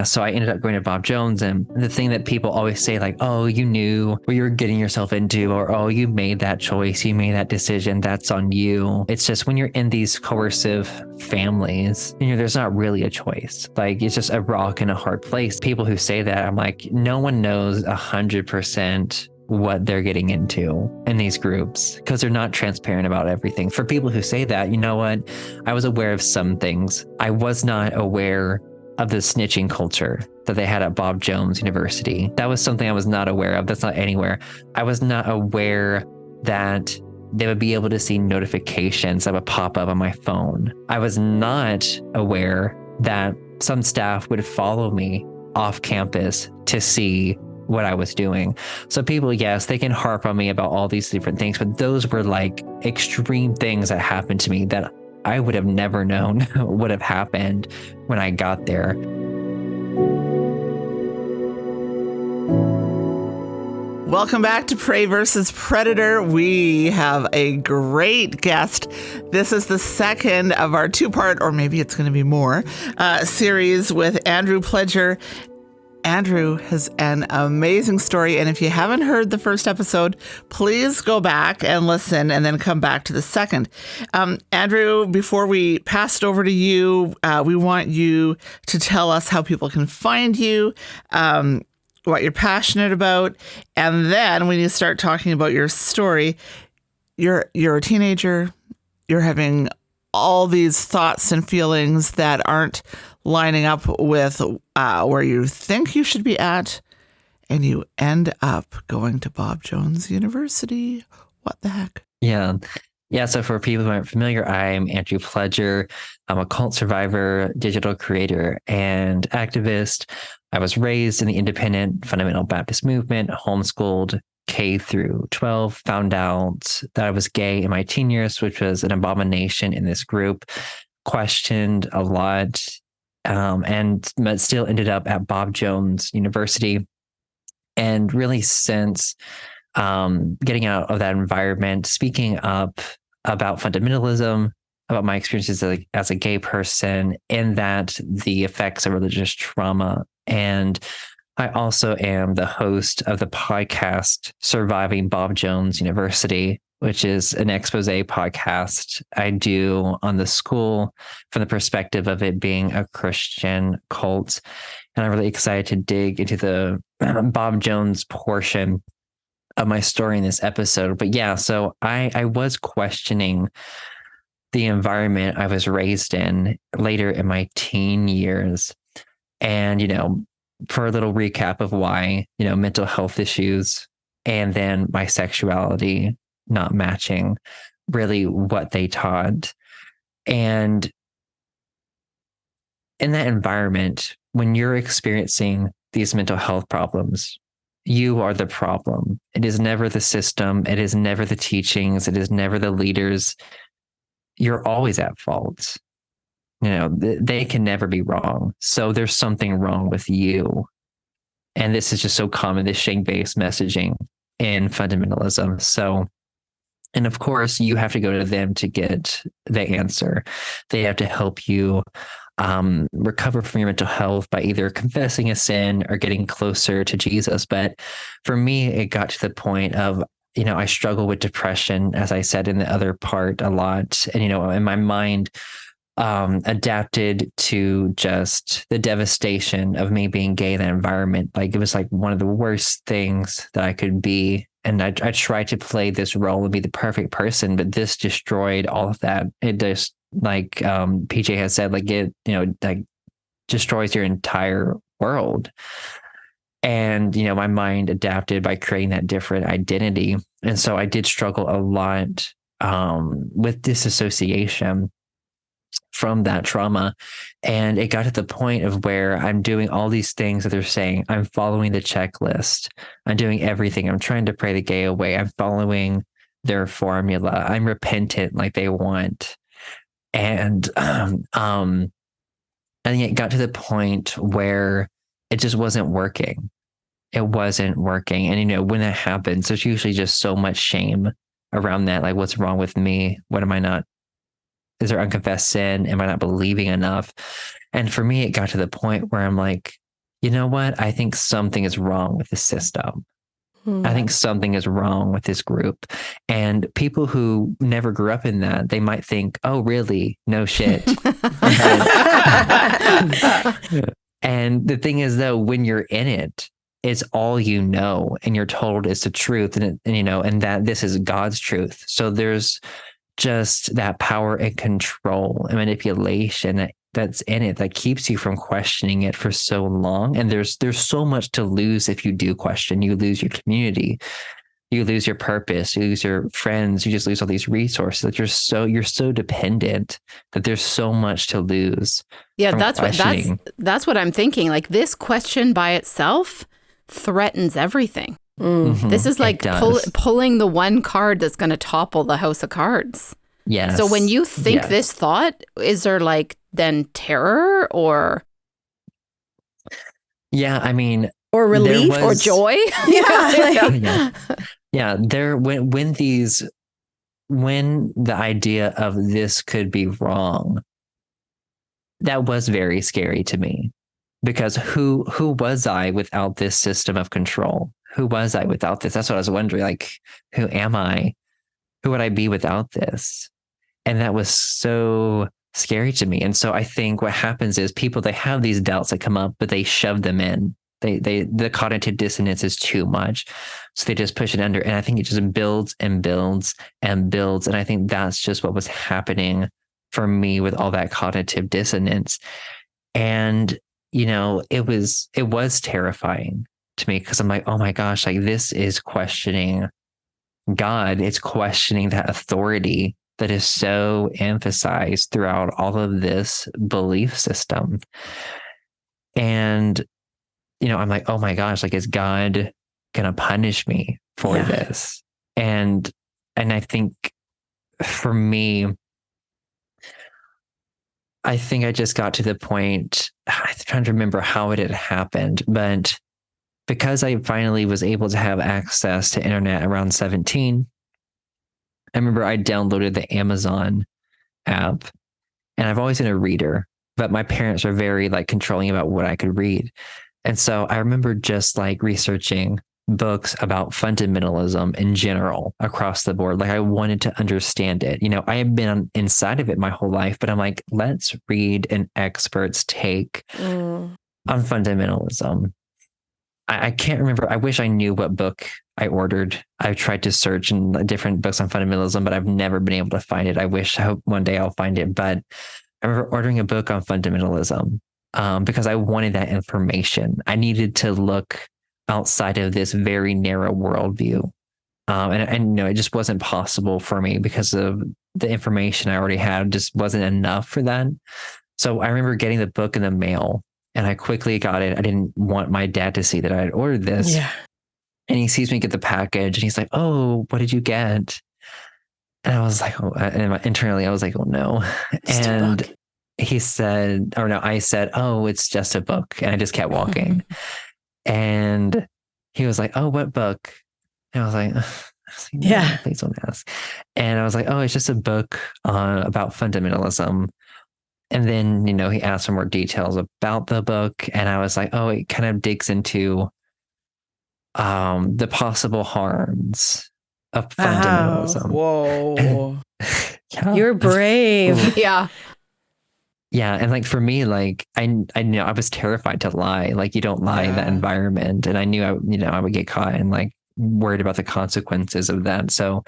So I ended up going to Bob Jones, and the thing that people always say, like, oh, you knew what you were getting yourself into, or oh, you made that choice, you made that decision, that's on you. It's just when you're in these coercive families, there's not really a choice. Like, it's just a rock and a hard place. People who say that, I'm like, no one knows 100% what they're getting into in these groups because they're not transparent about everything. For people who say that, you know what? I was aware of some things. I was not aware of the snitching culture that they had at Bob Jones University. That was something I was not aware of. That's not anywhere. I was not aware that they would be able to see notifications that would pop up on my phone. I was not aware that some staff would follow me off campus to see what I was doing. So people, yes, they can harp on me about all these different things, but those were like extreme things that happened to me that I would have never known would have happened when I got there. Welcome back to Prey versus Predator. We have a great guest. This is the second of our two-part, or maybe it's going to be more, series with Andrew Pledger. Andrew has an amazing story, and if you haven't heard the first episode, please go back and listen and then come back to the second. Andrew, before we pass it over to you, we want you to tell us how people can find you, what you're passionate about, and then when you start talking about your story, you're a teenager, you're having all these thoughts and feelings that aren't lining up with where you think you should be at, and you end up going to Bob Jones University. What the heck? Yeah. So for people who aren't familiar, I'm Andrew Pledger. I'm a cult survivor, digital creator, and activist. I was raised in the independent fundamental Baptist movement, homeschooled K through 12, found out that I was gay in my teen years, which was an abomination in this group, questioned a lot, but still ended up at Bob Jones University. And really since getting out of that environment, speaking up about fundamentalism, about my experiences as a gay person, and that the effects of religious trauma. And I also am the host of the podcast Surviving Bob Jones University, which is an expose podcast I do on the school from the perspective of it being a Christian cult. And I'm really excited to dig into the Bob Jones portion of my story in this episode. But yeah, so I was questioning the environment I was raised in later in my teen years. And, for a little recap of why, mental health issues and then my sexuality not matching really what they taught. And in that environment, when you're experiencing these mental health problems, you are the problem. It is never the system. It is never the teachings. It is never the leaders. You're always at fault. They can never be wrong. So there's something wrong with you. And this is just so common, this shame-based messaging in fundamentalism. So, and of course, you have to go to them to get the answer. They have to help you recover from your mental health by either confessing a sin or getting closer to Jesus. But for me, it got to the point of, I struggle with depression, as I said in the other part a lot. And, in my mind, adapted to just the devastation of me being gay in that environment. Like, it was like one of the worst things that I could be. And I tried to play this role and be the perfect person, but this destroyed all of that. It just, like PJ has said, like it, like destroys your entire world. And, my mind adapted by creating that different identity. And so I did struggle a lot with disassociation from that trauma. And it got to the point of where I'm doing all these things that they're saying. I'm following the checklist. I'm doing everything. I'm trying to pray the gay away. I'm following their formula. I'm repentant like they want. And it got to the point where it just wasn't working. It wasn't working. And, when that happens, there's usually just so much shame around that. Like, what's wrong with me? What am I not? Is there unconfessed sin? Am I not believing enough? And for me, it got to the point where I'm like, you know what? I think something is wrong with the system. I think something is wrong with this group. And people who never grew up in that, they might think, oh, really? No shit. And the thing is, though, when you're in it, it's all you know, and you're told it's the truth, and that this is God's truth. So there's just that power and control and manipulation that's in it that keeps you from questioning it for so long. And there's so much to lose if you do question. You lose your community, you lose your purpose, you lose your friends, you just lose all these resources. That you're so dependent that there's so much to lose. Yeah, that's what I'm thinking. Like, this question by itself threatens everything. Mm-hmm. This is like pulling the one card that's going to topple the house of cards. Yes. So when you think this thought, is there like then terror or? Yeah, I mean, or relief or joy. Yeah. There, when the idea of this could be wrong, that was very scary to me, because who was I without this system of control? Who was I without this? That's what I was wondering. Like, who am I? Who would I be without this? And that was so scary to me. And so I think what happens is people, they have these doubts that come up, but they shove them in. The cognitive dissonance is too much. So they just push it under. And I think it just builds and builds and builds. And I think that's just what was happening for me with all that cognitive dissonance. And, it was terrifying to me, because I'm like, oh my gosh, like, this is questioning God. It's questioning that authority that is so emphasized throughout all of this belief system. And, I'm like, oh my gosh, like, is God going to punish me for this? And I think for me, I think I just got to the point, I'm trying to remember how it had happened, but because I finally was able to have access to internet around 17, I remember I downloaded the Amazon app, and I've always been a reader, but my parents were very controlling about what I could read. And so I remember just researching books about fundamentalism in general across the board. Like, I wanted to understand it. I had been inside of it my whole life, but I'm like, let's read an expert's take on fundamentalism. I can't remember. I wish I knew what book I ordered. I've tried to search in different books on fundamentalism, but I've never been able to find it. I hope one day I'll find it. But I remember ordering a book on fundamentalism because I wanted that information. I needed to look outside of this very narrow worldview. And it just wasn't possible for me because of the information I already had just wasn't enough for that. So I remember getting the book in the mail, and I quickly got it. I didn't want my dad to see that I had ordered this. Yeah. And he sees me get the package, and he's like, "Oh, what did you get?" And I was like, "Oh," and internally I was like, "Oh no." And he said, or no, I said, "Oh, it's just a book." And I just kept walking. And he was like, "Oh, what book?" And I was like, "No, please don't ask." And I was like, "Oh, it's just a book about fundamentalism." And then, he asked for more details about the book. And I was like, oh, it kind of digs into the possible harms of fundamentalism. Whoa. You're brave. Yeah. Yeah. And for me, I know I was terrified to lie. You don't lie in that environment. And I knew I would get caught and worried about the consequences of that. So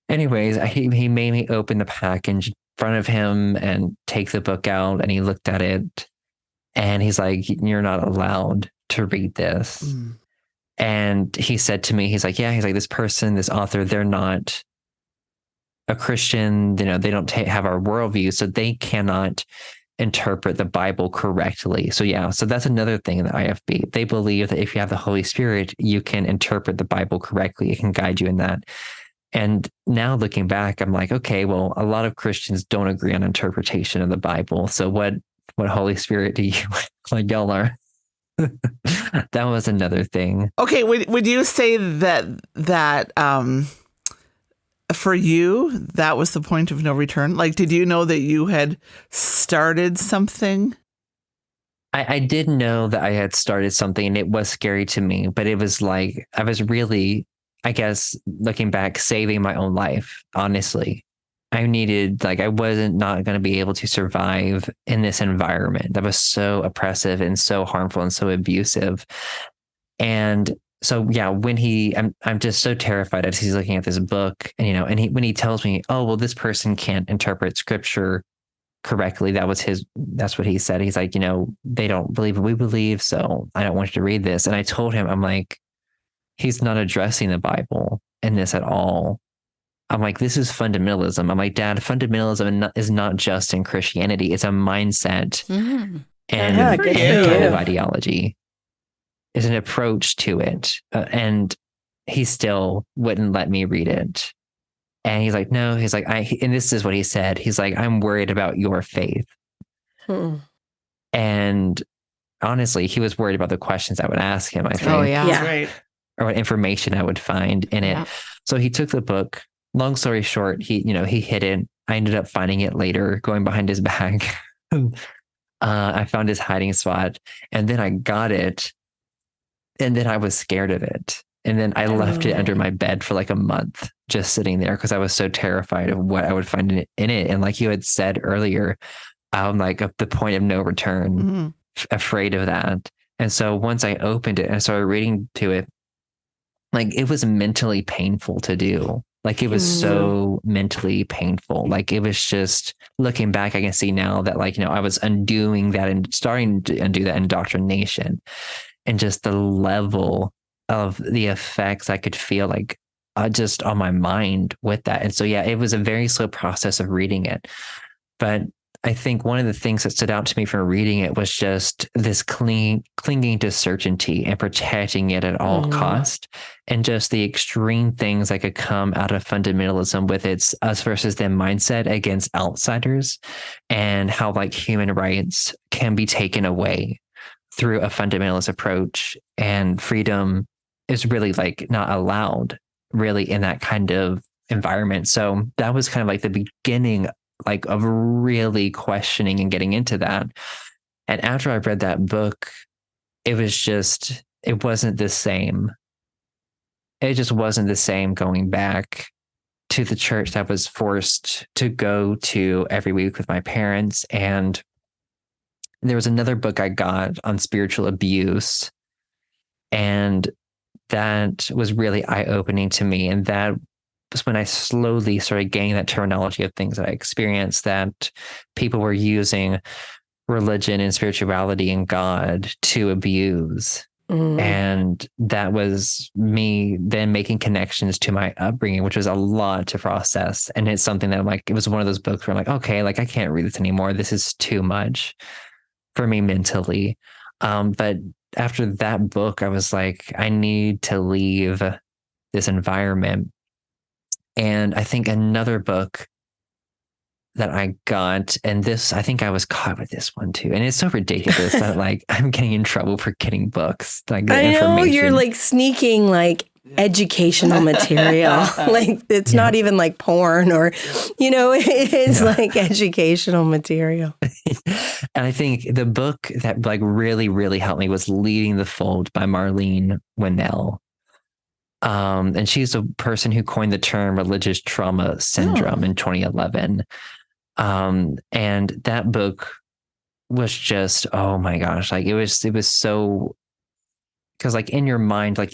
anyways, he made me open the package in front of him and take the book out, and he looked at it, and he's like, "You're not allowed to read this." And he said to me, he's like, this person, this author, they're not a Christian, they don't have our worldview, so they cannot interpret the Bible correctly. So that's another thing in the IFB. They believe that if you have the Holy Spirit, you can interpret the Bible correctly. It can guide you in that. And now looking back, I'm like, okay, well, a lot of Christians don't agree on interpretation of the Bible. So what Holy Spirit do you y'all are? That was another thing. Okay, would you say that for you, that was the point of no return? Did you know that you had started something? I did know that I had started something and it was scary to me, but it was like, I was really, I guess, looking back, saving my own life, honestly. I needed, like, I wasn't not going to be able to survive in this environment that was so oppressive and so harmful and so abusive. And so, yeah, I'm just so terrified as he's looking at this book and, when he tells me, oh, well, this person can't interpret scripture correctly. That's what he said. He's like, they don't believe what we believe. So I don't want you to read this. And I told him, I'm like, he's not addressing the Bible in this at all. I'm like, this is fundamentalism. I'm like, Dad, fundamentalism is not just in Christianity. It's a mindset and Yeah, any kind of ideology. It's an approach to it. And he still wouldn't let me read it. And he's like, no, he's like, and this is what he said. He's like, I'm worried about your faith. And honestly, he was worried about the questions I would ask him, I think. Oh, yeah. Right. Or what information I would find in it. So he took the book. Long story short, he hid it. I ended up finding it later, going behind his back. I found his hiding spot and then I got it. And then I was scared of it. And then I left it under my bed for like a month, just sitting there because I was so terrified of what I would find in it. And like you had said earlier, I'm like at the point of no return, afraid of that. And so once I opened it and I started reading to it, like it was mentally painful to do. Like it was so mentally painful. Like it was just looking back, I can see now that like, I was undoing that and starting to undo that indoctrination and just the level of the effects I could feel like just on my mind with that. And so, yeah, it was a very slow process of reading it. But I think one of the things that stood out to me from reading it was just this clinging to certainty and protecting it at all cost, and just the extreme things that could come out of fundamentalism with its us versus them mindset against outsiders, and how like human rights can be taken away through a fundamentalist approach, and freedom is really like not allowed really in that kind of environment. So that was kind of like the beginning like of really questioning and getting into that. And after I read that book, it wasn't the same. It just wasn't the same going back to the church that was forced to go to every week with my parents. And there was another book I got on spiritual abuse, and that was really eye-opening to me. And that was when I slowly started getting that terminology of things that I experienced, that people were using religion and spirituality and God to abuse. And that was me then making connections to my upbringing, which was a lot to process. And it's something that I'm like, it was one of those books where I'm like, okay, like I can't read this anymore. This is too much for me mentally. But after that book, I was like, I need to leave this environment. And I think another book that I got, and this, I think I was caught with this one too. And it's so ridiculous that like I'm getting in trouble for getting books. Like the I know information. you're like sneaking like educational material. Like it's not even like porn or, it's like educational material. And I think the book that like really, really helped me was Leading the Fold by Marlene Winnell. And she's the person who coined the term religious trauma syndrome in 2011. And that book was just, oh my gosh, like it was so, because like in your mind, like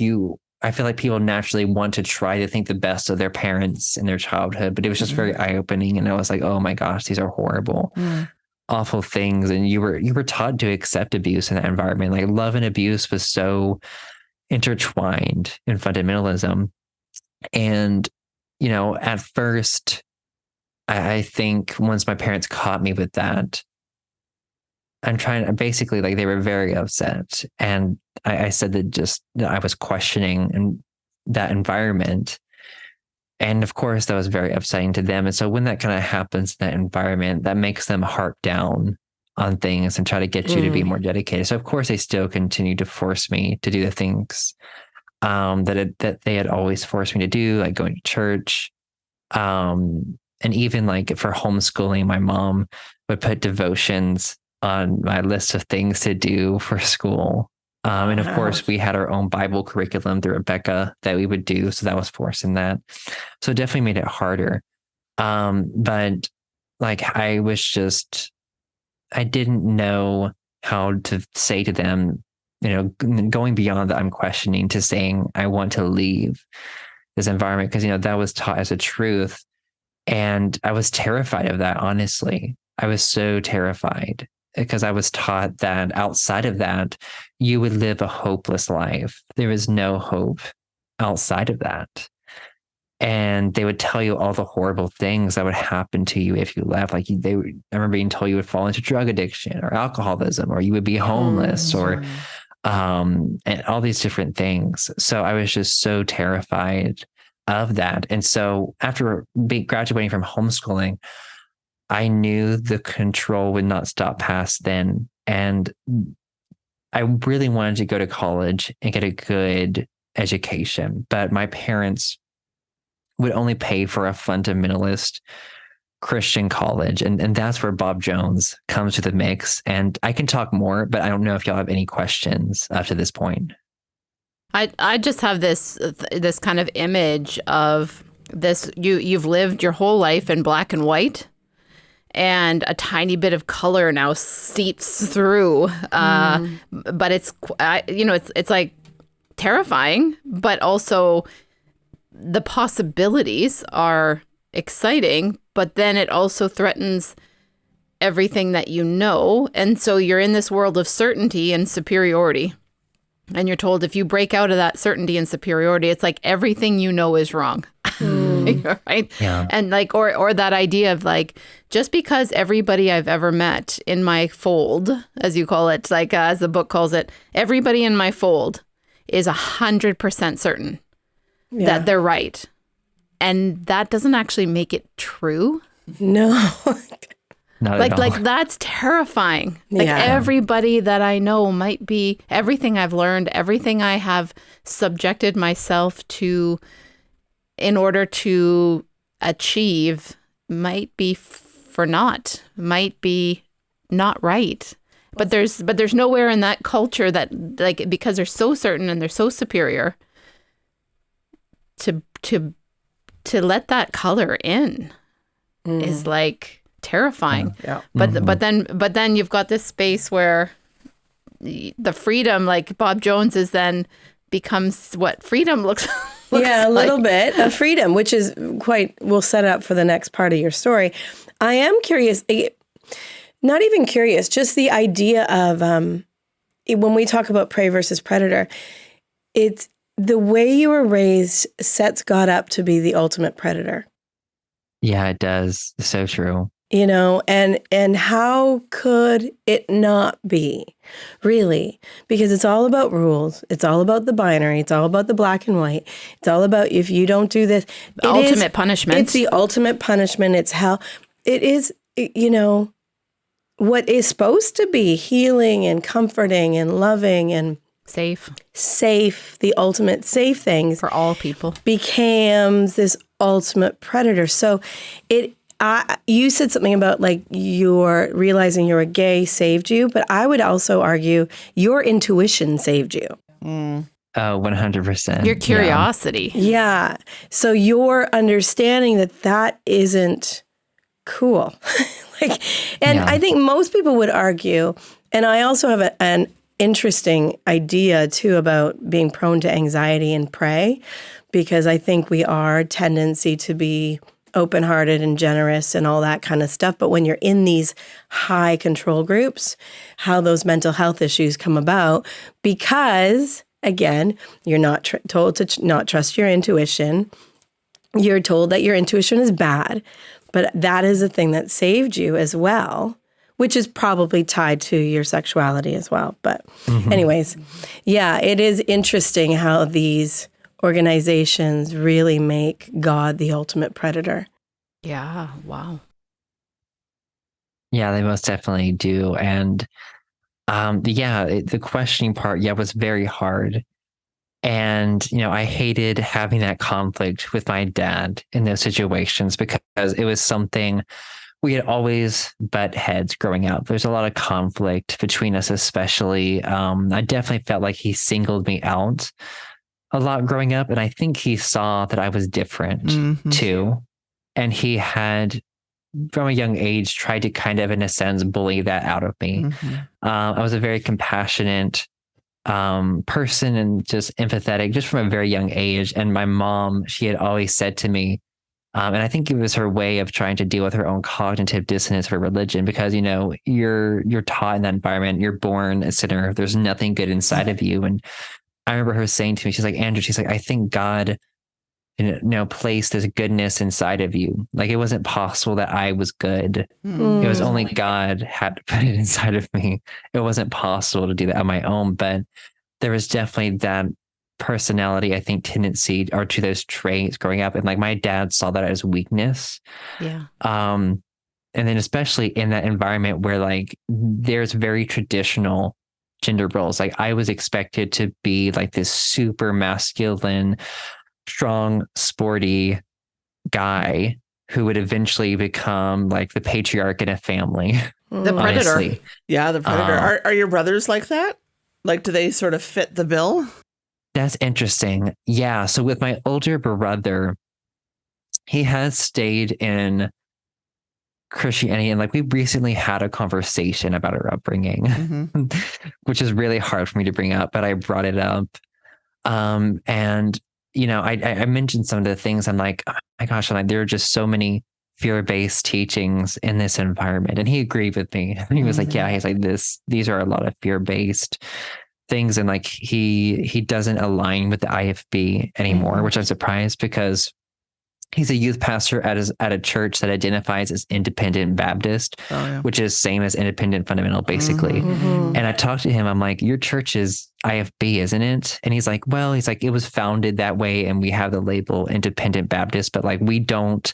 I feel like people naturally want to try to think the best of their parents in their childhood, but it was just very eye-opening. And I was like, oh my gosh, these are horrible, awful things. And you were taught to accept abuse in that environment. Like love and abuse was so intertwined in fundamentalism. And, at first, I think once my parents caught me with that, basically like they were very upset. And I said that I was questioning in that environment. And of course that was very upsetting to them. And so when that kind of happens in that environment, that makes them harp down on things and try to get you to be more dedicated. So of course they still continue to force me to do the things that they had always forced me to do, like going to church. And even like for homeschooling, my mom would put devotions on my list of things to do for school. And of course, we had our own Bible curriculum through Rebecca that we would do. So that was forcing that. So it definitely made it harder. But like, I didn't know how to say to them, going beyond that I'm questioning to saying, I want to leave this environment, because, that was taught as a truth. And I was terrified of that, honestly. I was so terrified because I was taught that outside of that, you would live a hopeless life. There is no hope outside of that. And they would tell you all the horrible things that would happen to you if you left. Like I remember being told you would fall into drug addiction or alcoholism, or you would be homeless, or and all these different things. So I was just so terrified of that. And so after graduating from homeschooling, I knew the control would not stop past then. And I really wanted to go to college and get a good education, but my parents would only pay for a fundamentalist Christian college. And that's where Bob Jones comes to the mix. And I can talk more, but I don't know if y'all have any questions up to this point. I just have this kind of image of this. You've lived your whole life in black and white, and a tiny bit of color now seeps through. But it's like terrifying, but also the possibilities are exciting, but then it also threatens everything that you know. And so you're in this world of certainty and superiority. And you're told if you break out of that certainty and superiority, it's like everything you know is wrong. Right? Yeah. And like, or that idea of like, just because everybody I've ever met in my fold, as you call it, like as the book calls it, everybody in my fold is 100% certain that they're right. And that doesn't actually make it true. No. Not at all. Like that's terrifying. Like everybody that I know might be, everything I've learned, everything I have subjected myself to in order to achieve might be for naught, might be not right. But there's nowhere in that culture that, like, because they're so certain and they're so superior, to let that color in is like terrifying. But then you've got this space where the freedom, like Bob Jones, is then becomes what freedom looks a little like. bit of freedom, which is we'll set up for the next part of your story. I am curious, not even curious, just the idea of when we talk about prey versus predator, it's the way you were raised sets God up to be the ultimate predator. Yeah, it does. It's so true. And how could it not be, really? Because it's all about rules. It's all about the binary. It's all about the black and white. It's all about if you don't do this. Ultimate punishment. It's the ultimate punishment. It's hell. It is, what is supposed to be healing and comforting and loving and safe, the ultimate safe things for all people, becomes this ultimate predator. So you said something about like your realizing you're a gay saved you, but I would also argue your intuition saved you. Oh, 100%. Your curiosity. Yeah. So your understanding that isn't cool. I think most people would argue, and I also have an interesting idea too about being prone to anxiety and prey, because I think we are a tendency to be open-hearted and generous and all that kind of stuff. But when you're in these high control groups, how those mental health issues come about, because again, you're not told to not trust your intuition. You're told that your intuition is bad, but that is a thing that saved you as well, which is probably tied to your sexuality as well. But anyways, it is interesting how these organizations really make God the ultimate predator. Yeah. Wow. Yeah, they most definitely do. And the questioning part, was very hard. And, I hated having that conflict with my dad in those situations, because it was something we had always butt heads growing up. There's a lot of conflict between us, especially. I definitely felt like he singled me out a lot growing up. And I think he saw that I was different too. And he had, from a young age, tried to kind of, in a sense, bully that out of me. I was a very compassionate person and just empathetic, just from a very young age. And my mom, she had always said to me, and I think it was her way of trying to deal with her own cognitive dissonance for religion, because, you know, you're taught in that environment, you're born a sinner, there's nothing good inside of you. And I remember her saying to me, she's like, Andrew, she's like, I think God, you know, placed this goodness inside of you. Like, it wasn't possible that I was good. It was only God had to put it inside of me. It wasn't possible to do that on my own. But there was definitely that personality, I think, tendency, or to those traits growing up. And like, my dad saw that as weakness. Yeah. And then especially in that environment where like there's very traditional gender roles. Like, I was expected to be like this super masculine, strong, sporty guy who would eventually become like the patriarch in a family. The predator. Honestly. Yeah, the predator. Are your brothers like that? Like, do they sort of fit the bill? That's interesting. Yeah. So with my older brother, he has stayed in Christianity, and like, we recently had a conversation about our upbringing, which is really hard for me to bring up, but I brought it up. And you know, I mentioned some of the things. I'm like, oh my gosh, I'm like, there are just so many fear-based teachings in this environment. And he agreed with me. He was like, yeah, he's like, these are a lot of fear-based things. And like, he doesn't align with the IFB anymore, which I'm surprised, because he's a youth pastor at a church that identifies as independent Baptist, which is same as independent fundamental, basically. And I talked to him. I'm like, your church is IFB, isn't it? And he's like, well, he's like, it was founded that way, and we have the label independent Baptist, but like, we don't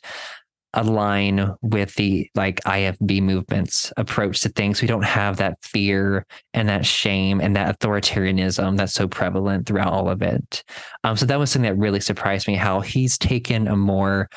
align with the like IFB movement's approach to things. We don't have that fear and that shame and that authoritarianism that's so prevalent throughout all of it. So that was something that really surprised me, how he's taken a more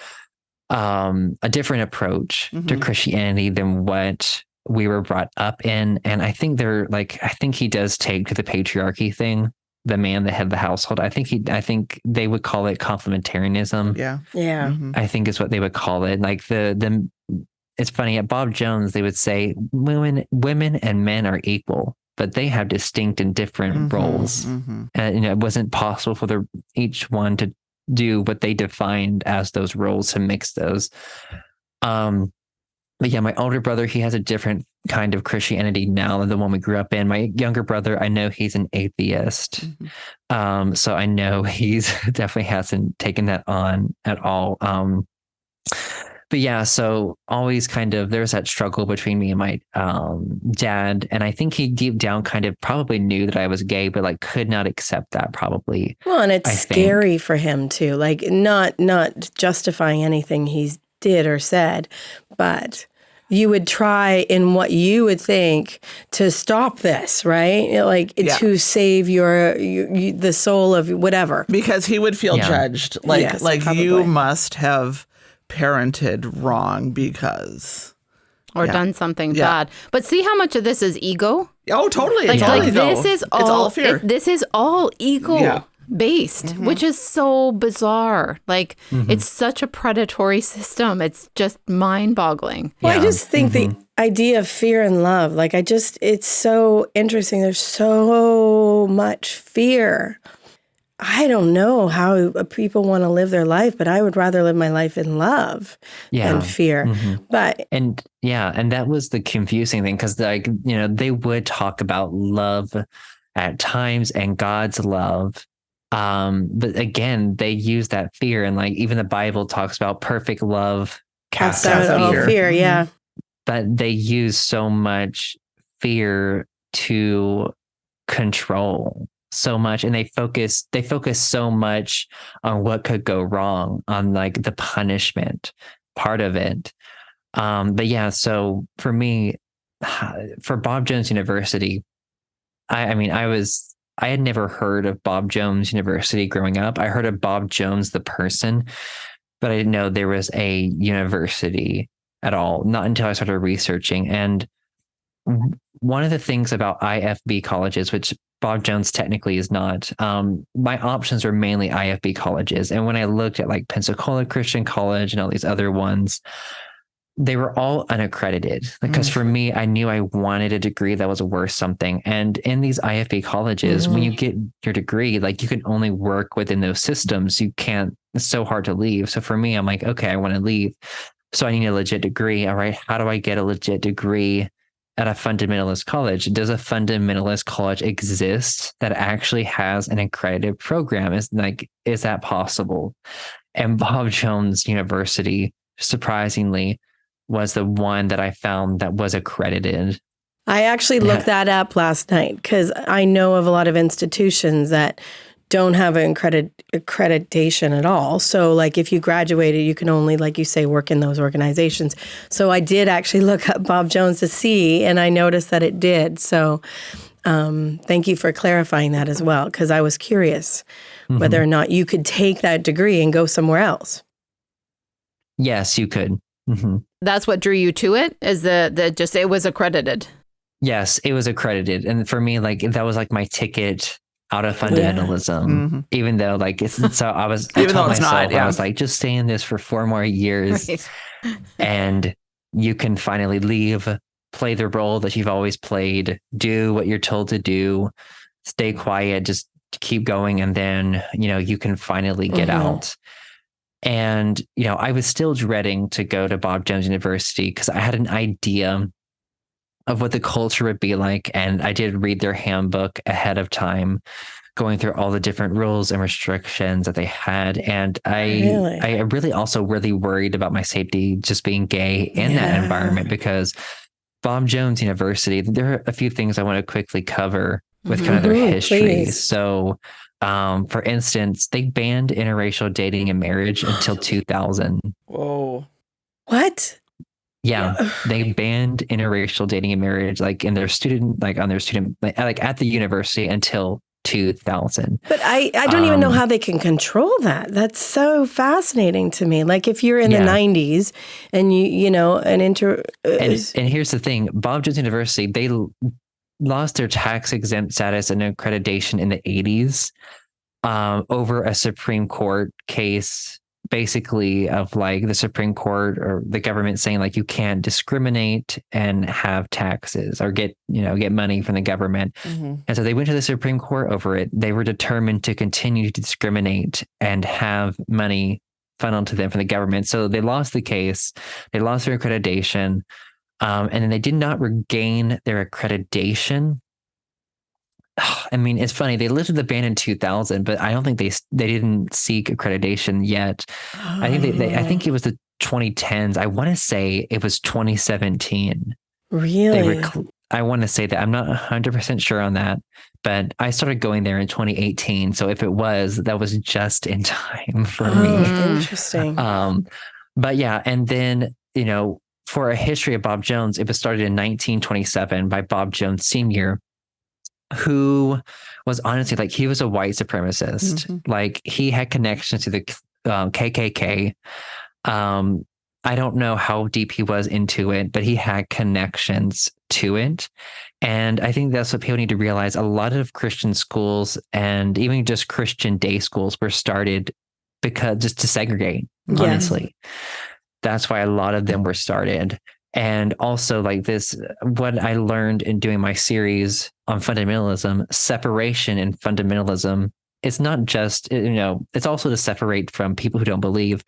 a different approach to Christianity than what we were brought up in. And I think I think he does take to the patriarchy thing, the man, the head of the household. I think they would call it complementarianism. Yeah. I think is what they would call it. Like it's funny, at Bob Jones, they would say women and men are equal, but they have distinct and different roles. And you know, it wasn't possible for each one to do what they defined as those roles, to mix those. But yeah, my older brother, he has a different kind of Christianity now than the one we grew up in. My younger brother, I know he's an atheist. So I know he's definitely hasn't taken that on at all. But yeah, so always kind of, there's that struggle between me and my dad. And I think he deep down kind of probably knew that I was gay, but like could not accept that probably. Well, and it's scary for him too, like not justifying anything he's did or said, but you would try in what you would think to stop this, right? Like to save the soul of whatever. Because he would feel judged. Like, yes, like probably. You must have parented wrong because... Or done something bad. But see how much of this is ego? Oh, totally. Like, It's all ego. This is all, it's all fear. This is all ego based, which is so bizarre. Like, it's such a predatory system. It's just mind boggling. Well, I just think the idea of fear and love, like it's so interesting. There's so much fear. I don't know how people want to live their life, but I would rather live my life in love than fear. And that was the confusing thing, because like, you know, they would talk about love at times and God's love. But again, they use that fear, and like even the Bible talks about perfect love casts out fear. Yeah. But they use so much fear to control so much, and they focus so much on what could go wrong, on like the punishment part of it. But yeah, so for me, for Bob Jones University, I had never heard of Bob Jones University growing up. I heard of Bob Jones, the person, but I didn't know there was a university at all, not until I started researching. And one of the things about IFB colleges, which Bob Jones technically is not, my options were mainly IFB colleges. And when I looked at like Pensacola Christian College and all these other ones, they were all unaccredited. Because for me, I knew I wanted a degree that was worth something. And in these IFB colleges, when you get your degree, like you can only work within those systems. You can't, it's so hard to leave. So for me, I'm like, okay, I want to leave. So I need a legit degree. All right, how do I get a legit degree at a fundamentalist college? Does a fundamentalist college exist that actually has an accredited program? Is that possible? And Bob Jones University, surprisingly, was the one that I found that was accredited. I actually looked that up last night because I know of a lot of institutions that don't have an accreditation at all. So like if you graduated, you can only, like you say, work in those organizations. So I did actually look up Bob Jones to see, and I noticed that it did. So thank you for clarifying that as well, because I was curious whether or not you could take that degree and go somewhere else. Yes, you could. Mm-hmm. That's what drew you to it, is it was accredited. Yes, it was accredited. And for me, like that was like my ticket out of fundamentalism, even though like it's, so I was, I told myself, I was like, just stay in this for 4 more years and you can finally leave, play the role that you've always played, do what you're told to do, stay quiet, just keep going. And then, you can finally get out. And, I was still dreading to go to Bob Jones University because I had an idea of what the culture would be like. And I did read their handbook ahead of time, going through all the different rules and restrictions that they had. And I really also really worried about my safety just being gay in that environment, because Bob Jones University, there are a few things I want to quickly cover with kind of their history. Please. So, for instance, they banned interracial dating and marriage until 2000. Whoa. What? Yeah, they banned interracial dating and marriage, like in their student, like on their student, like at the university until 2000. But I don't even know how they can control that. That's so fascinating to me. Like if you're in the 90s and and here's the thing, Bob Jones University, they lost their tax exempt status and accreditation in the 80s over a Supreme Court case, basically of like the Supreme Court or the government saying like you can't discriminate and have taxes or get money from the government. And so they went to the Supreme Court over it. They were determined to continue to discriminate and have money funneled to them from the government. So they lost the case. They lost their accreditation. And then they did not regain their accreditation. I mean, it's funny. They lifted the ban in 2000, but I don't think they didn't seek accreditation yet. I think I think it was the 2010s. I want to say it was 2017. Really? I want to say that. I'm not 100% sure on that, but I started going there in 2018. So if it was, that was just in time for me. Interesting. But yeah, and then, for a history of Bob Jones, it was started in 1927 by Bob Jones Sr., who was honestly like, he was a white supremacist. Like he had connections to the KKK. I don't know how deep he was into it, but he had connections to it. And I think that's what people need to realize. A lot of Christian schools and even just Christian day schools were started because just to segregate, honestly. That's why a lot of them were started. And also like this, what I learned in doing my series on fundamentalism, separation in fundamentalism, it's not just, it's also to separate from people who don't believe,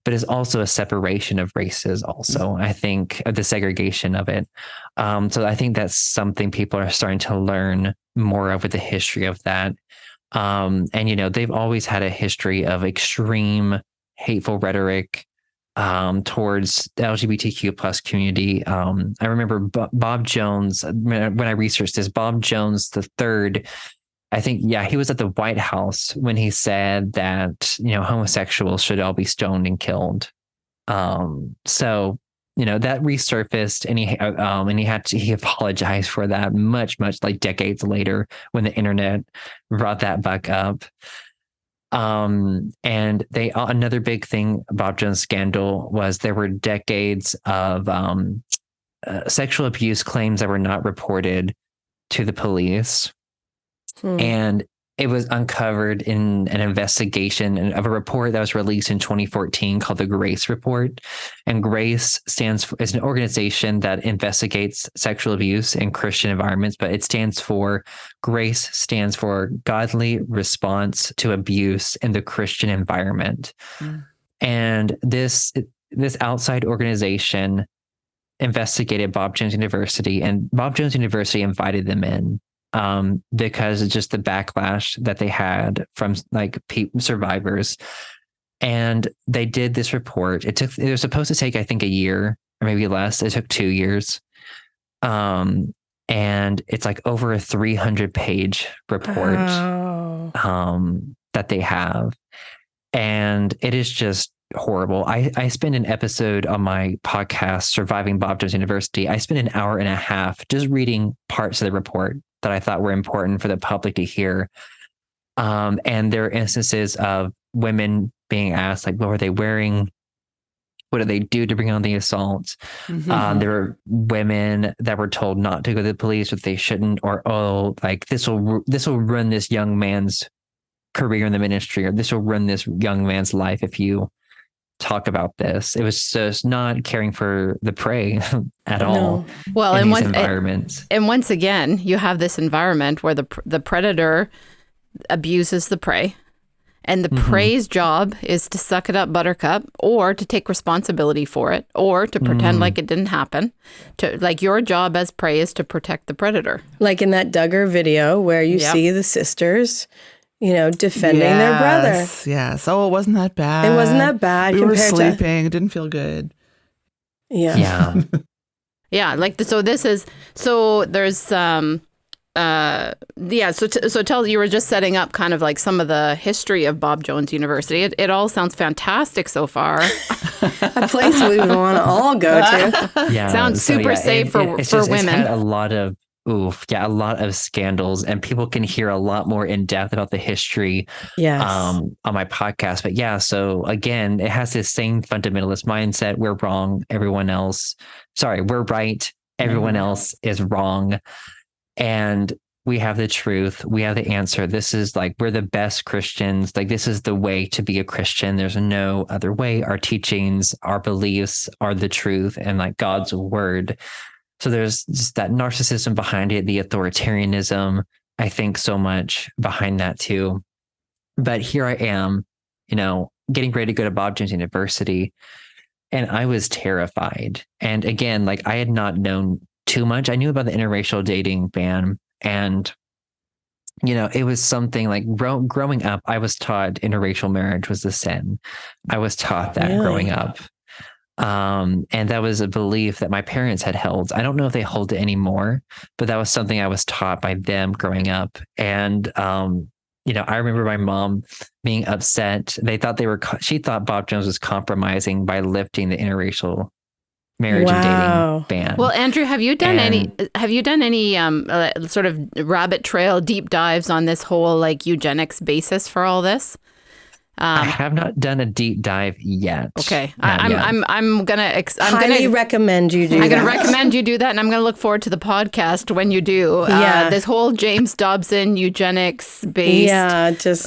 but it's also a separation of races also, I think, of the segregation of it. So I think that's something people are starting to learn more of with the history of that. And, they've always had a history of extreme hateful rhetoric towards the LGBTQ plus community. I remember Bob Jones, when I researched this, Bob Jones III, I think, he was at the White House when he said that, homosexuals should all be stoned and killed. So, that resurfaced, and he apologized for that much like decades later when the internet brought that back up. And another big thing about Jones' scandal was there were decades of sexual abuse claims that were not reported to the police. And it was uncovered in an investigation of a report that was released in 2014 called the Grace Report. And Grace is an organization that investigates sexual abuse in Christian environments, but Grace stands for Godly Response to Abuse in the Christian Environment. And this outside organization investigated Bob Jones University, and Bob Jones University invited them in. Because of just the backlash that they had from like survivors. And they did this report. It was supposed to take, I think, a year or maybe less. It took 2 years. And it's like over a 300-page report that they have. And it is just horrible. I spent an episode on my podcast, Surviving Bob Jones University. I spent an hour and a half just reading parts of the report that I thought were important for the public to hear. And there are instances of women being asked, like, what were they wearing? What did they do to bring on the assault? There were women that were told not to go to the police, but they shouldn't, or, this will ruin this young man's career in the ministry, or this will ruin this young man's life if you talk about this. It was just not caring for the prey at all. Well, in and these environments. And once again, you have this environment where the predator abuses the prey, and the prey's job is to suck it up, buttercup, or to take responsibility for it, or to pretend like it didn't happen. Your job as prey is to protect the predator. Like in that Duggar video where you see the sisters, defending their brother. Yes. Oh, it wasn't that bad. It wasn't that bad. We were sleeping. It didn't feel good. Yeah. Yeah. Yeah. So tell, you were just setting up kind of like some of the history of Bob Jones University. It all sounds fantastic so far. A place we want to all go to. Yeah. Sounds super safe for women. It's had a lot of scandals, and people can hear a lot more in depth about the history on my podcast. But so again, it has this same fundamentalist mindset. We're wrong. We're right. Everyone else is wrong. And we have the truth. We have the answer. This is we're the best Christians. This is the way to be a Christian. There's no other way. Our teachings, our beliefs are the truth and God's word. So there's just that narcissism behind it, the authoritarianism, I think so much behind that too. But here I am, getting ready to go to Bob Jones University, and I was terrified. And again, I had not known too much. I knew about the interracial dating ban, and it was something growing up, I was taught interracial marriage was a sin. I was taught that growing up. And that was a belief that my parents had held. I don't know if they hold it anymore, but that was something I was taught by them growing up. And, I remember my mom being upset. She thought Bob Jones was compromising by lifting the interracial marriage and dating ban. Well, Andrew, have you done any sort of rabbit trail deep dives on this whole eugenics basis for all this? I have not done a deep dive yet. Okay, I'm gonna highly recommend you do. I'm gonna recommend you do that, and I'm gonna look forward to the podcast when you do. This whole James Dobson eugenics based. Yeah, just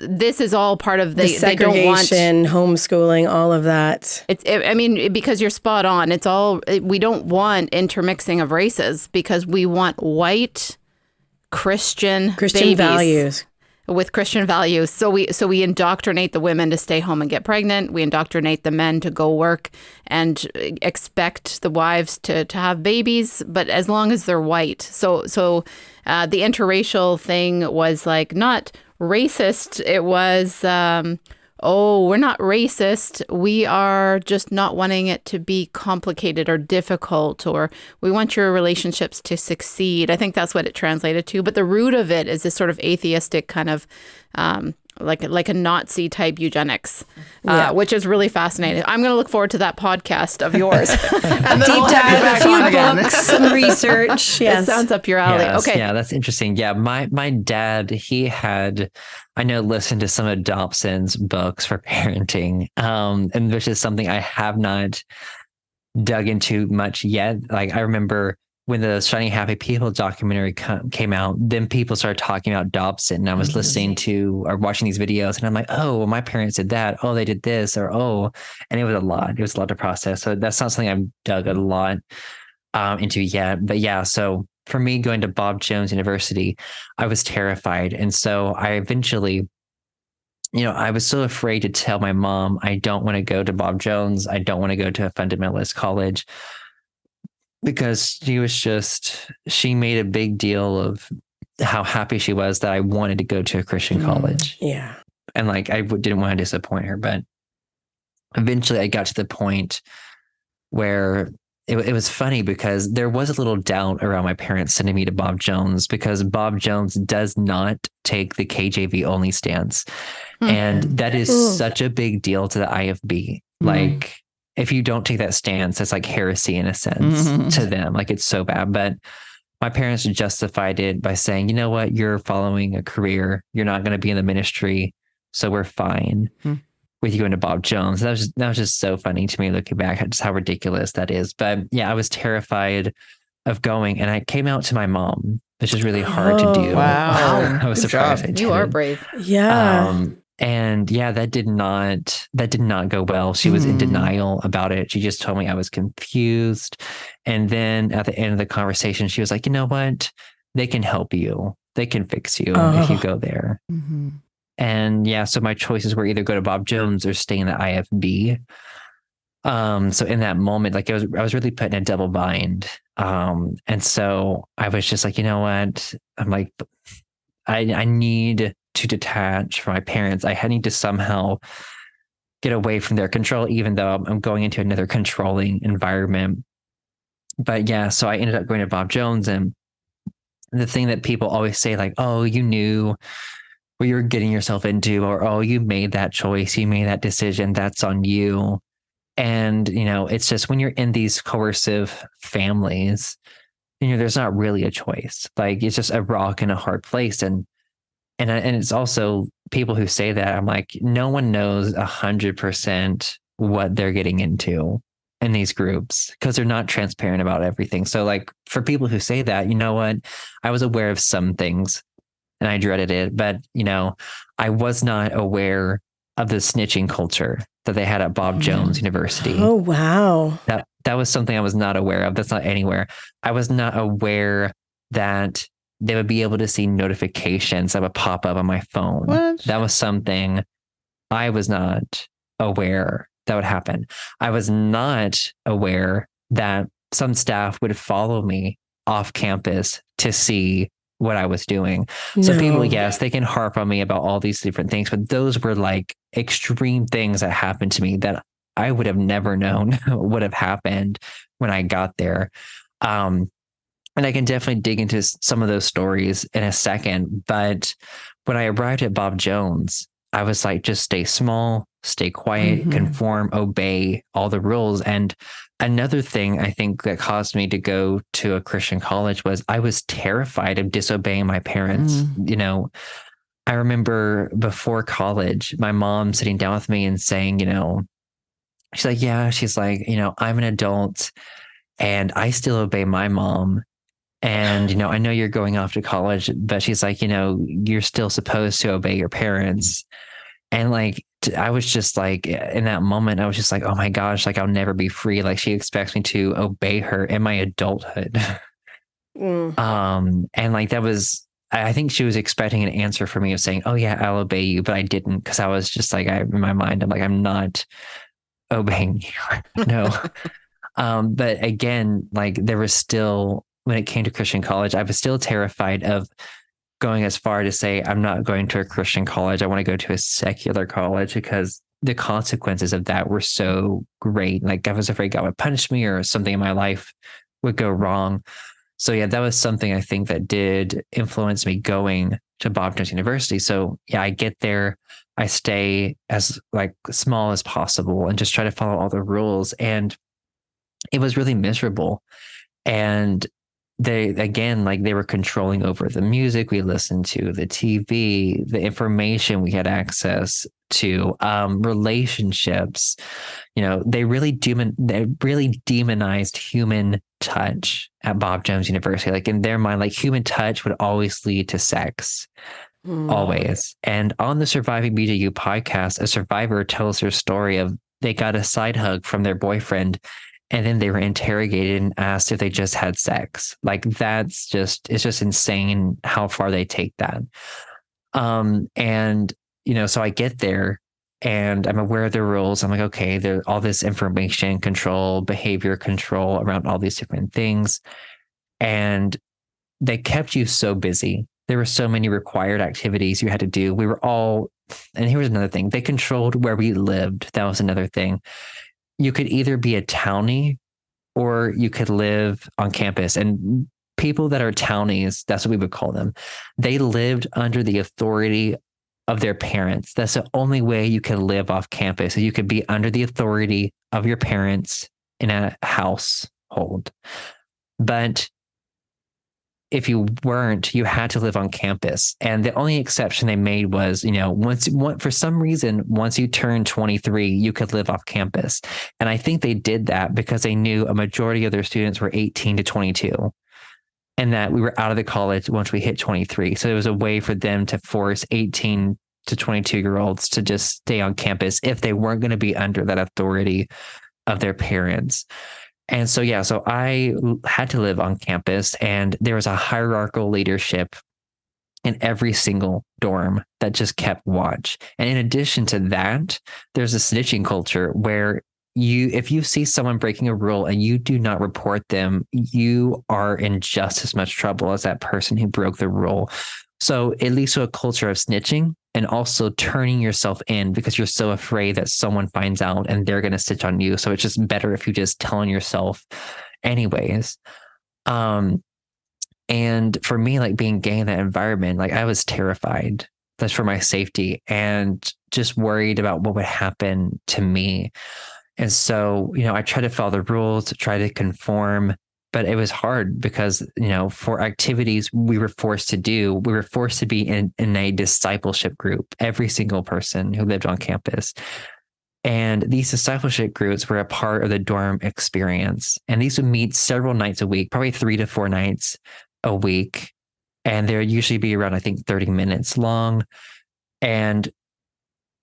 this is all part of the segregation, they don't want homeschooling, all of that. Because you're spot on. It's all, we don't want intermixing of races because we want white Christian babies values. With Christian values. So we indoctrinate the women to stay home and get pregnant. We indoctrinate the men to go work and expect the wives to have babies, but as long as they're white. So the interracial thing was not racist. It was, we're not racist. We are just not wanting it to be complicated or difficult, or we want your relationships to succeed. I think that's what it translated to. But the root of it is this sort of atheistic kind of like a Nazi type eugenics, Yeah. which is really fascinating. I'm going to look forward to that podcast of yours. And then Deep we'll have you dive, a back on again. few books, some research. It Yes. sounds up your alley. Yes, Okay. yeah, that's interesting. Yeah, my dad, he had, I know, listened to some of Dobson's books for parenting, and which is something I have not dug into much yet. Like I remember when the Shiny Happy People documentary came out, then people started talking about Dobson, and I was listening to or watching these videos, and I'm like, oh, well, my parents did that. Oh, they did this, or oh, and it was a lot. It was a lot to process. So that's not something I've dug a lot into yet. But yeah, so for me going to Bob Jones University, I was terrified, and so I eventually, I was so afraid to tell my mom, I don't want to go to Bob Jones. I don't want to go to a fundamentalist college, because she made a big deal of how happy she was that I wanted to go to a Christian college. Yeah. And like, I didn't want to disappoint her, but eventually I got to the point where it was funny, because there was a little doubt around my parents sending me to Bob Jones, because Bob Jones does not take the KJV only stance. And that is such a big deal to the IFB. Like, if you don't take that stance, it's like heresy in a sense to them. Like, it's so bad. But my parents justified it by saying, you know what, you're following a career. You're not going to be in the ministry. So we're fine with you going to Bob Jones. That was just so funny to me looking back at just how ridiculous that is. But yeah, I was terrified of going, and I came out to my mom, which is really hard to do. Wow. I was Good surprised. job. I You are did. brave. Yeah. And yeah, that did not go well. She was in denial about it. She just told me I was confused. And then at the end of the conversation, she was like, you know what? They can help you. They can fix you if you go there. And yeah, so my choices were either go to Bob Jones or stay in the IFB. So in that moment, like I was really put in a double bind. And so I was just like, you know what? I'm like, I need to detach from my parents. I need to somehow get away from their control, even though I'm going into another controlling environment. But yeah, so I ended up going to Bob Jones, and the thing that people always say, like, oh, you knew what you were getting yourself into, or oh, you made that choice, you made that decision, that's on you. And it's just when you're in these coercive families, there's not really a choice. Like, it's just a rock in a hard place. And it's also people who say that, I'm like, no one knows 100% what they're getting into in these groups, because they're not transparent about everything. So like, for people who say that, you know what, I was aware of some things and I dreaded it, but I was not aware of the snitching culture that they had at Bob Jones University. Oh, wow. That was something I was not aware of. That's not anywhere. I was not aware that they would be able to see notifications that would pop up on my phone. What? That was something I was not aware that would happen. I was not aware that some staff would follow me off campus to see what I was doing. So people, yes, they can harp on me about all these different things, but those were like extreme things that happened to me that I would have never known would have happened when I got there. And I can definitely dig into some of those stories in a second. But when I arrived at Bob Jones, I was like, just stay small, stay quiet, conform, obey all the rules. And another thing I think that caused me to go to a Christian college was I was terrified of disobeying my parents. I remember before college, my mom sitting down with me and saying, she's like, yeah, she's like, I'm an adult and I still obey my mom. And, I know you're going off to college, but she's like, you're still supposed to obey your parents. And like, I was just like, in that moment, I was just like, oh my gosh, like I'll never be free. Like she expects me to obey her in my adulthood. And like, that was, I think she was expecting an answer from me of saying, oh yeah, I'll obey you. But I didn't, because I was just like, in my mind, I'm like, I'm not obeying you. No. But again, like there was still, when it came to Christian college, I was still terrified of going as far to say, I'm not going to a Christian college. I want to go to a secular college, because the consequences of that were so great. Like I was afraid God would punish me or something in my life would go wrong. So yeah, that was something I think that did influence me going to Bob Jones University. So yeah, I get there, I stay as like small as possible and just try to follow all the rules. And it was really miserable. And they, again, like they were controlling over the music we listened to, the TV, the information we had access to, relationships. They really demonized human touch at Bob Jones University. Like in their mind, like human touch would always lead to sex. Always. And on the Surviving BJU podcast, a survivor tells her story of they got a side hug from their boyfriend, and then they were interrogated and asked if they just had sex. Like it's just insane how far they take that. And so I get there and I'm aware of the rules. I'm like, okay, there's all this information control, behavior control around all these different things. And they kept you so busy. There were so many required activities you had to do. And here was another thing. They controlled where we lived. That was another thing. You could either be a townie or you could live on campus. And people that are townies, that's what we would call them. They lived under the authority of their parents. That's the only way you can live off campus. So you could be under the authority of your parents in a household. But if you weren't, you had to live on campus. And the only exception they made was, for some reason, once you turned 23, you could live off campus. And I think they did that because they knew a majority of their students were 18 to 22 and that we were out of the college once we hit 23. So it was a way for them to force 18 to 22-year-olds to just stay on campus if they weren't going to be under that authority of their parents. And so, yeah, so I had to live on campus, and there was a hierarchical leadership in every single dorm that just kept watch. And in addition to that, there's a snitching culture where if you see someone breaking a rule and you do not report them, you are in just as much trouble as that person who broke the rule. So it leads to a culture of snitching and also turning yourself in because you're so afraid that someone finds out and they're going to snitch on you. So it's just better if you just tell on yourself anyways. And for me, like being gay in that environment, like I was terrified. That's for my safety and just worried about what would happen to me. And so, I tried to follow the rules, try to conform, but it was hard because, for activities we were forced to do, we were forced to be in a discipleship group, every single person who lived on campus. And these discipleship groups were a part of the dorm experience. And these would meet several nights a week, probably 3 to 4 nights a week. And they would usually be around, I think, 30 minutes long. And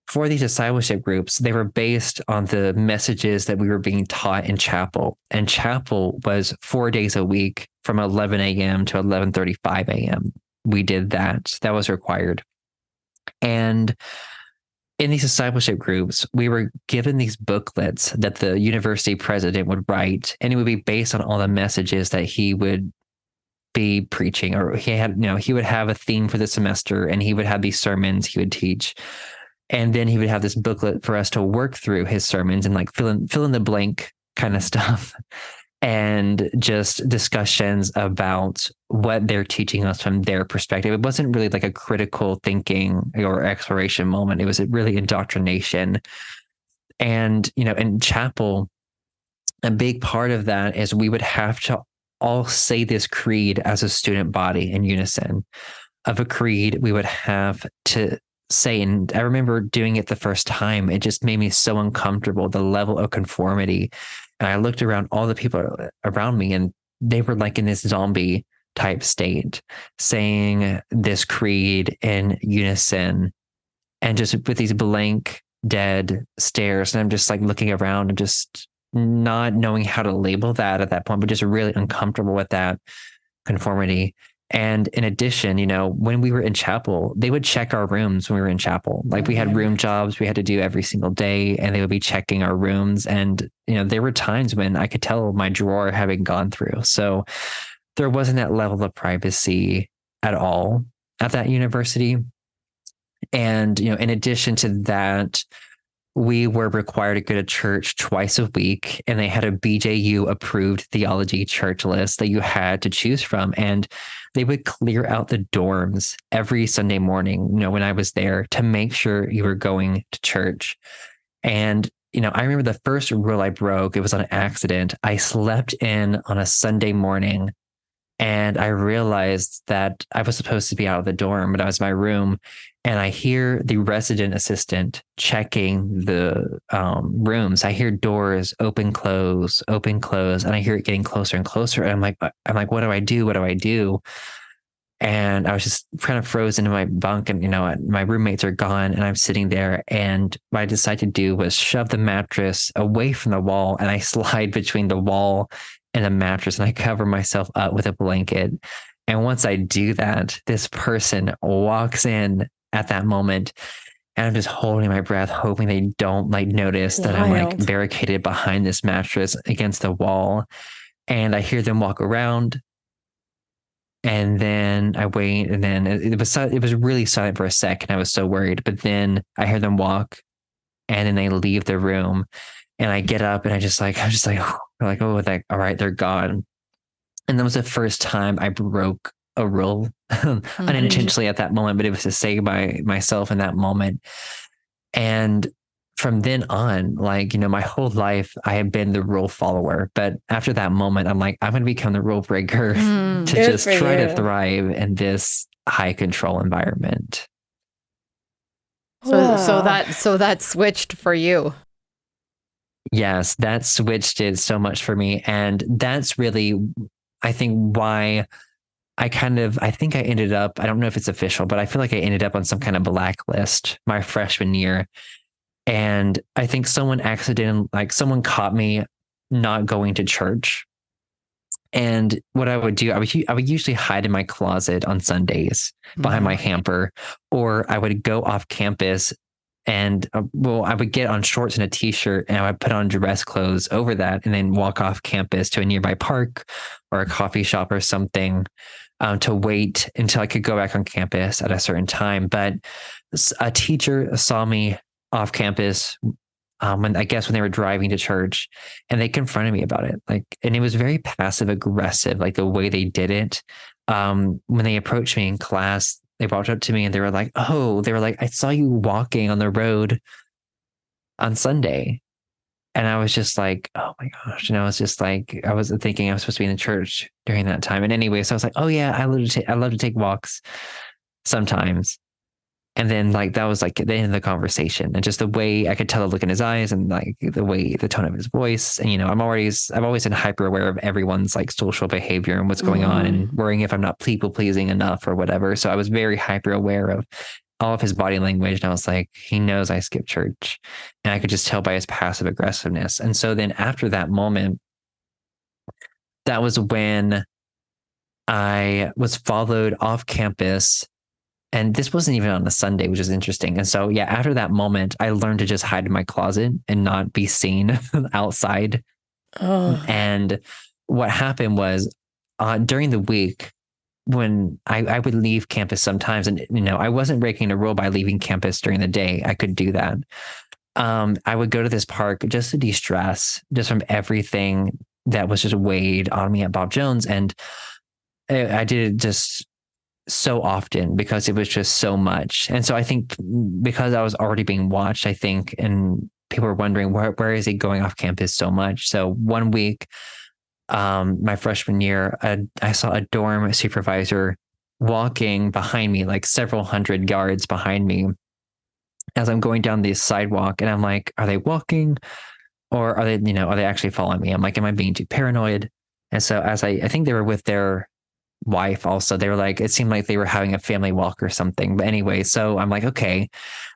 for these discipleship groups, they were based on the messages that we were being taught in chapel. And chapel was 4 days a week from 11 a.m. to 11:35 a.m. We did that. That was required. And in these discipleship groups, we were given these booklets that the university president would write, and it would be based on all the messages that he would be preaching, or he would have a theme for the semester, and he would have these sermons he would teach. And then he would have this booklet for us to work through his sermons and like fill in the blank kind of stuff, and just discussions about what they're teaching us from their perspective. It wasn't really like a critical thinking or exploration moment. It was really indoctrination. And, in chapel, a big part of that is we would have to all say this creed as a student body in unison. Of a creed, we would have to say, and I remember doing it the first time, it just made me so uncomfortable, the level of conformity. And I looked around all the people around me, and they were like in this zombie type state, saying this creed in unison and just with these blank, dead stares. And I'm just like looking around and just not knowing how to label that at that point, but just really uncomfortable with that conformity. And in addition, when we were in chapel, they would check our rooms when we were in chapel. Like we had room jobs we had to do every single day, and they would be checking our rooms. And, there were times when I could tell my drawer having gone through. So there wasn't that level of privacy at all at that university. And, in addition to that, we were required to go to church twice a week, and they had a BJU approved theology church list that you had to choose from. And they would clear out the dorms every Sunday morning, when I was there, to make sure you were going to church. And, I remember the first rule I broke, it was on an accident. I slept in on a Sunday morning, and I realized that I was supposed to be out of the dorm, but I was in my room, and I hear the resident assistant checking the rooms. I hear doors open, close, and I hear it getting closer and closer. And I'm like, what do I do? What do I do? And I was just kind of frozen in my bunk, and my roommates are gone, and I'm sitting there. And what I decided to do was shove the mattress away from the wall, and I slide between the wall and the mattress, and I cover myself up with a blanket. And once I do that, this person walks in at that moment, and I'm just holding my breath, hoping they don't notice that I'm barricaded behind this mattress against the wall. And I hear them walk around. And then I wait, and then it was really silent for a second. I was so worried, but then I hear them walk, and then they leave the room, and I get up, and I'm just like, oh, all right, they're gone. And that was the first time I broke a rule unintentionally at that moment, but it was to say by myself in that moment. And from then on, my whole life, I have been the rule follower. But after that moment, I'm like, I'm going to become the rule breaker to just try to thrive in this high control environment. So that switched for you. Yes, that switched it so much for me. And that's really, I think, why I think I ended up, I don't know if it's official, but I feel like I ended up on some kind of blacklist my freshman year. And I think someone caught me not going to church. And what I would do, I would usually hide in my closet on Sundays behind my hamper, or I would go off campus and I would get on shorts and a t-shirt, and I would put on dress clothes over that, and then walk off campus to a nearby park or a coffee shop or something to wait until I could go back on campus at a certain time. But a teacher saw me off campus when they were driving to church, and they confronted me about it. And it was very passive aggressive, the way they did it. When they approached me in class, they walked up to me, and they were like, I saw you walking on the road on Sunday. And I was just like, oh my gosh. And I was just like, I was thinking I was supposed to be in the church during that time. And anyway, so I was like, oh yeah, I love to take walks sometimes. And then that was the end of the conversation, and just the way I could tell the look in his eyes, and the tone of his voice. And, I've always been hyper aware of everyone's social behavior and what's going on, and worrying if I'm not people pleasing enough or whatever. So I was very hyper aware of all of his body language. And I was like, he knows I skip church, and I could just tell by his passive aggressiveness. And so then after that moment, that was when I was followed off campus. And this wasn't even on a Sunday, which is interesting. And so, yeah, after that moment, I learned to just hide in my closet and not be seen outside. And what happened was during the week, when I would leave campus sometimes, and, I wasn't breaking a rule by leaving campus during the day. I could do that. I would go to this park just to de-stress, just from everything that was just weighed on me at Bob Jones. And I did it just so often because it was just so much. And so I think because I was already being watched, and people were wondering, where is he going off campus so much? So one week, my freshman year, I saw a dorm supervisor walking behind me, several hundred yards behind me, as I'm going down this sidewalk. And I'm like, are they walking, or are they actually following me? I'm like, am I being too paranoid? And so as I think they were with their wife also, they were like, it seemed like they were having a family walk or something. But anyway, so I'm like, okay,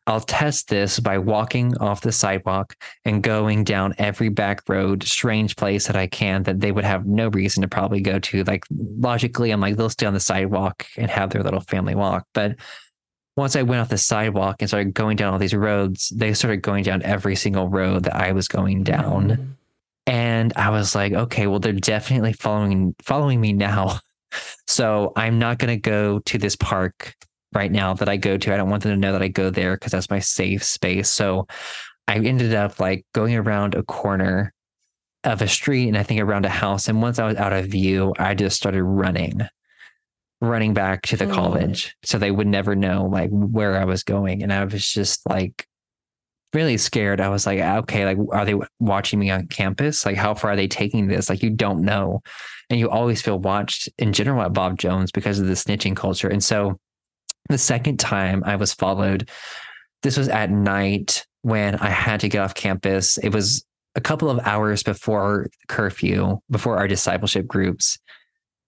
I'll test this by walking off the sidewalk and going down every back road, strange place that I can, that they would have no reason to probably go to. Logically, I'm like, they'll stay on the sidewalk and have their little family walk. But once I went off the sidewalk and started going down all these roads, they started going down every single road that I was going down. And I was like, okay, well, they're definitely following me now. So I'm not going to go to this park right now that I go to. I don't want them to know that I go there, because that's my safe space. So I ended up like going around a corner of a street and I think around a house. And once I was out of view, I just started running back to the college. So they would never know like where I was going. And I was just like really scared. I was like, okay, like, are they watching me on campus? Like, how far are they taking this? Like, you don't know. And you always feel watched in general at Bob Jones because of the snitching culture. And so the second time I was followed, this was at night when I had to get off campus. It was a couple of hours before curfew, before our discipleship groups.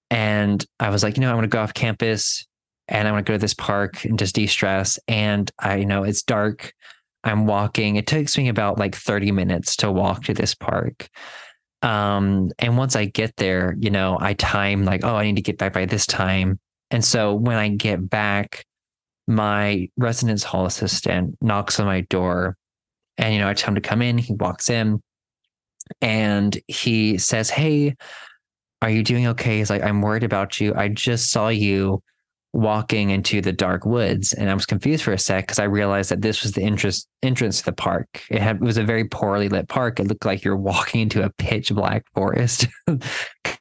And I was like, I want to go off campus and I want to go to this park and just de-stress. And it's dark. I'm walking. It takes me about like 30 minutes to walk to this park. And once I get there, I time like, I need to get back by this time. And so when I get back, my residence hall assistant knocks on my door and, I tell him to come in. He walks in and he says, "Hey, are you doing okay?" He's like, "I'm worried about you. I just saw you walking into the dark woods." And I was confused for a sec because I realized that this was the entrance to the park. It was a very poorly lit park. It looked like you're walking into a pitch black forest,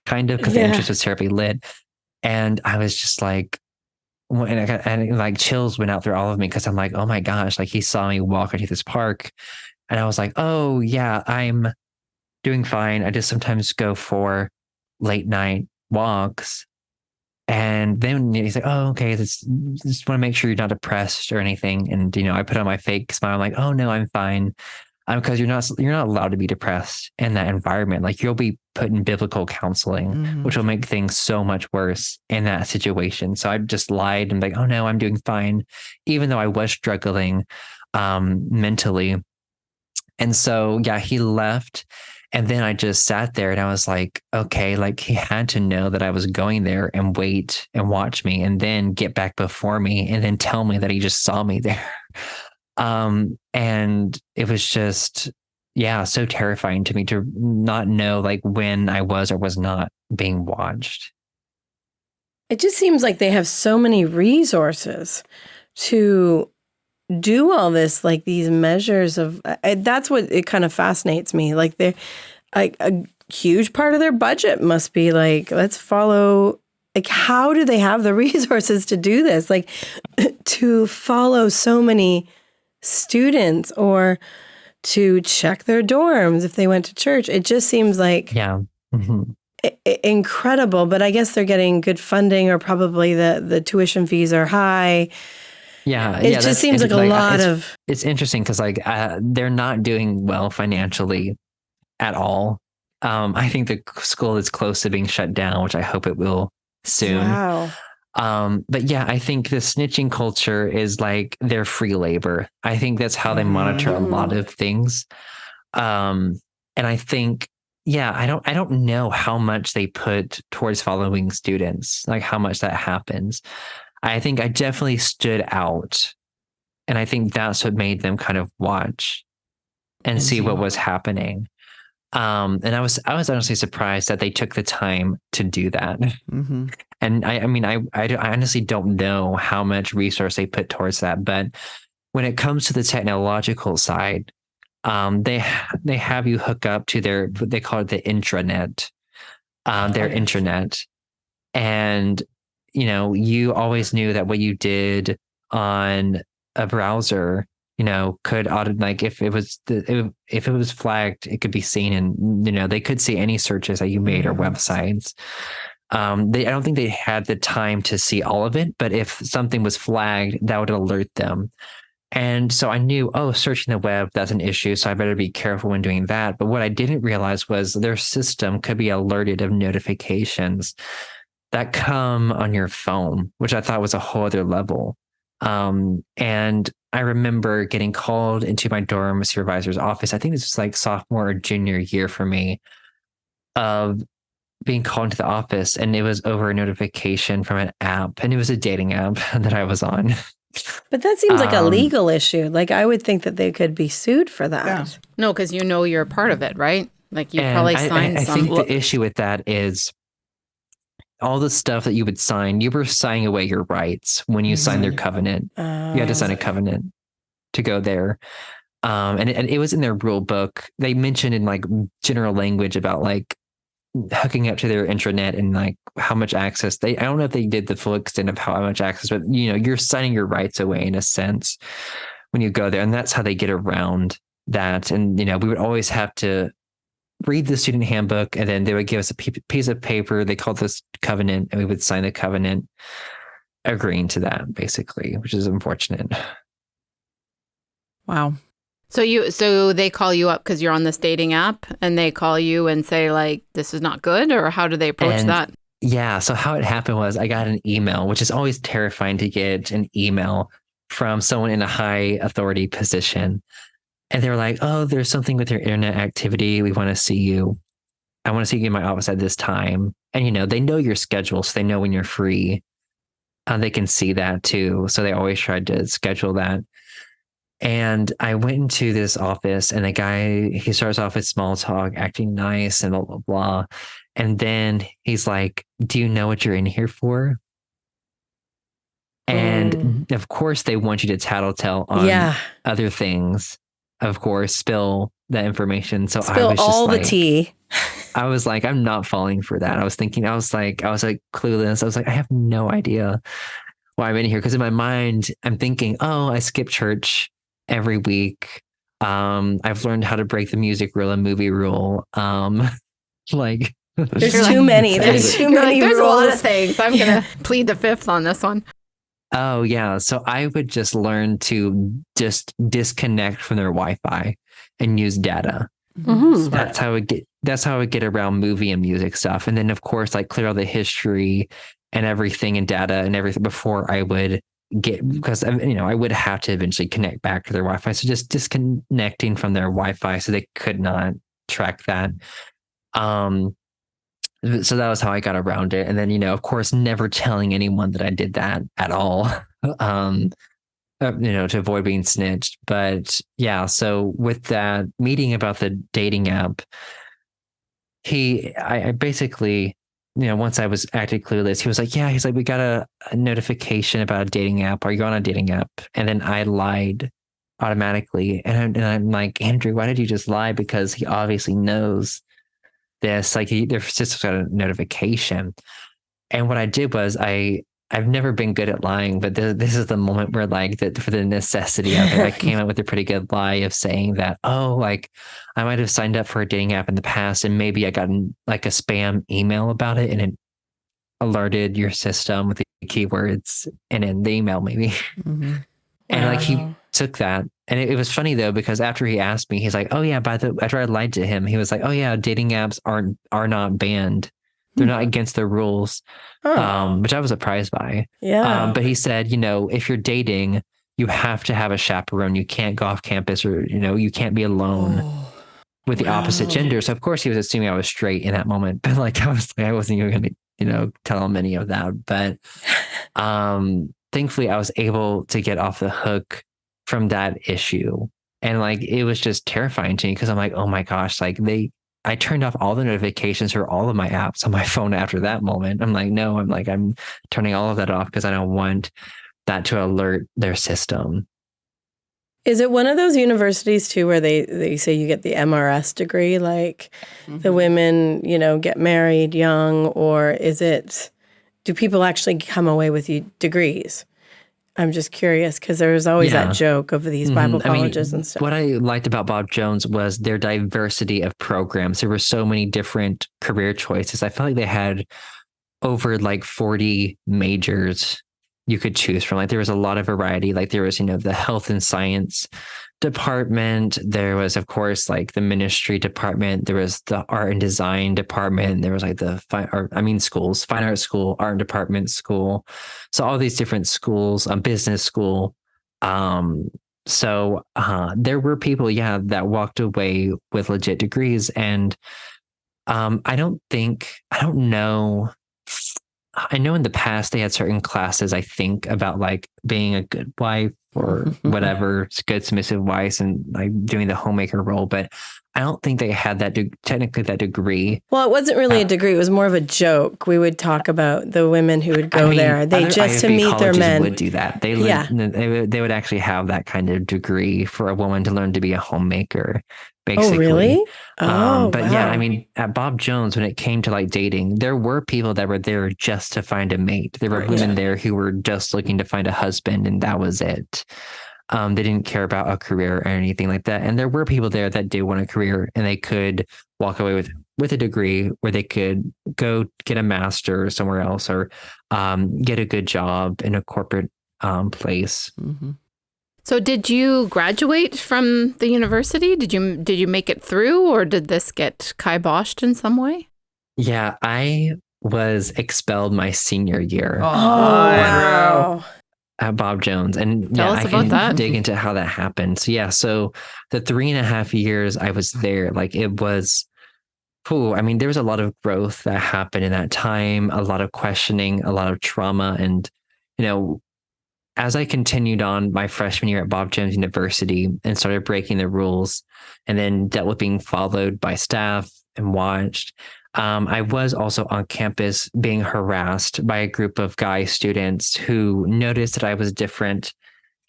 kind of, because the entrance was terribly lit. And I was just like, and like chills went out through all of me because I'm like, oh my gosh, like he saw me walk into this park. And I was like, oh yeah, I'm doing fine. I just sometimes go for late night walks. And then he's like, "Oh, okay. Just want to make sure you're not depressed or anything." And I put on my fake smile. I'm like, "Oh no, I'm fine." Because you're not allowed to be depressed in that environment. Like you'll be put in biblical counseling, which will make things so much worse in that situation. So I just lied and like, "Oh no, I'm doing fine," even though I was struggling mentally. And so yeah, he left. And then I just sat there and I was like, okay, like he had to know that I was going there and wait and watch me and then get back before me and then tell me that he just saw me there. And it was just, so terrifying to me to not know like when I was or was not being watched. It just seems like they have so many resources to do all this, like these measures of, that's what it kind of fascinates me. Like they're like a huge part of their budget must be like, let's follow, like, how do they have the resources to do this? Like to follow so many students or to check their dorms if they went to church. It just seems like incredible, but I guess they're getting good funding or probably the tuition fees are high. It just seems like a lot of. It's interesting because like they're not doing well financially at all. I think the school is close to being shut down, which I hope it will soon. Wow. But yeah, I think the snitching culture is like their free labor. I think that's how they monitor a lot of things. And I think, I don't know how much they put towards following students, like how much that happens. I think I definitely stood out. And I think that's what made them kind of watch and see what was happening. And I was honestly surprised that they took the time to do that. And I honestly don't know how much resource they put towards that. But when it comes to the technological side, they have you hook up to what they call it the intranet, their internet. And you always knew that what you did on a browser, could like if it was flagged, it could be seen, and they could see any searches that you made or websites. I don't think they had the time to see all of it, but if something was flagged, that would alert them. And so I knew, searching the web, that's an issue. So I better be careful when doing that. But what I didn't realize was their system could be alerted of notifications that come on your phone, which I thought was a whole other level. And I remember getting called into my dorm supervisor's office. I think this was like sophomore or junior year for me, of being called into the office, and it was over a notification from an app, and it was a dating app that I was on. But that seems like a legal issue. Like I would think that they could be sued for that. Yeah. No, because you're a part of it, right? Like you probably signed some. I think the issue with that is all the stuff that you would sign, you were signing away your rights when you signed their covenant. You had to sign a covenant to go there. And it was in their rule book. They mentioned in like general language about like hooking up to their intranet and like how much access I don't know if they did the full extent of how much access, but you're signing your rights away in a sense when you go there. And that's how they get around that. And, we would always have to read the student handbook, and then they would give us a piece of paper. They called this covenant, and we would sign the covenant agreeing to that, basically, which is unfortunate. Wow. So they call you up because you're on this dating app, and they call you and say like, this is not good, or how do they approach that? Yeah. So how it happened was I got an email, which is always terrifying to get an email from someone in a high authority position. And they were like, oh, there's something with your internet activity. We want to see you. I want to see you in my office at this time. And, they know your schedule, so they know when you're free. They can see that too. So they always tried to schedule that. And I went into this office, and the guy, he starts off with small talk, acting nice and blah, blah, blah. And then he's like, do you know what you're in here for? And of course, they want you to tattletale on other things. Of course, spill that information. So I was just all the tea. I was like, I'm not falling for that. I was like clueless. I was like, I have no idea why I'm in here. Because in my mind, I'm thinking, oh, I skip church every week. I've learned how to break the music rule and movie rule. Like there's too many. There's too many rules. There's a lot of things. I'm gonna plead the fifth on this one. Oh yeah. So I would just learn to just disconnect from their Wi-Fi and use data. Mm-hmm. So that's how I would get around movie and music stuff. And then of course, like clear all the history and everything and data and everything before I would because I would have to eventually connect back to their Wi-Fi. So just disconnecting from their Wi-Fi so they could not track that. So that was how I got around it. And then, of course, never telling anyone that I did that at all, to avoid being snitched. But yeah, so with that meeting about the dating app, I basically, once I was acting clueless, he was like, yeah, he's like, we got a notification about a dating app. Are you on a dating app? And then I lied automatically. And I'm like, Andrew, why did you just lie? Because he obviously knows this, like their system's got a notification. And what I did was I've never been good at lying, but this is the moment where like that for the necessity of it, I came up with a pretty good lie of saying that, oh, like I might have signed up for a dating app in the past and maybe I got like a spam email about it and it alerted your system with the keywords and in the email maybe. Mm-hmm. And like he took that. And it was funny though, because after he asked me, he's like, oh yeah, after I lied to him, he was like, oh yeah, dating apps are not banned. They're not against the rules, which I was surprised by. Yeah. But he said, if you're dating, you have to have a chaperone. You can't go off campus or, you can't be alone with the opposite gender. So of course he was assuming I was straight in that moment, but like I wasn't even going to, tell him any of that. But thankfully I was able to get off the hook from that issue. And like, it was just terrifying to me because I'm like, oh my gosh, like I turned off all the notifications for all of my apps on my phone after that moment. I'm like, no, I'm turning all of that off because I don't want that to alert their system. Is it one of those universities too where they say you get the MRS degree, like the women, get married young, or do people actually come away with degrees? I'm just curious because there was always that joke of these Bible colleges and stuff. What I liked about Bob Jones was their diversity of programs. There were so many different career choices. I felt like they had over like 40 majors you could choose from. Like there was a lot of variety. Like there was, the health and science department. There was, of course, like the ministry department. There was the art and design department. There was like the fine art school, art department school. So all these different schools, business school. So there were people, that walked away with legit degrees. And I know in the past they had certain classes, I think, about like being a good wife or whatever, good submissive wives and like doing the homemaker role. But I don't think they had that technically that degree. Well, it wasn't really a degree. It was more of a joke. We would talk about the women who would go there. They just to meet their men would do that. They would actually have that kind of degree for a woman to learn to be a homemaker. Basically. Oh, really? But wow. Yeah, I mean, at Bob Jones, when it came to like dating, there were people that were there just to find a mate. There were women there who were just looking to find a husband, and that was it. They didn't care about a career or anything like that. And there were people there that did want a career, and they could walk away with a degree where they could go get a master somewhere else, or get a good job in a corporate place. Mm-hmm. So did you graduate from the university? Did you make it through, or did this get kiboshed in some way? Yeah, I was expelled my senior year. Oh, wow. At Bob Jones. And Tell us about that. Dig into how that happened. So the 3.5 years I was there, like it was, I mean, there was a lot of growth that happened in that time, a lot of questioning, a lot of trauma. And, as I continued on my freshman year at Bob Jones University and started breaking the rules, and then dealt with being followed by staff and watched, I was also on campus being harassed by a group of guy students who noticed that I was different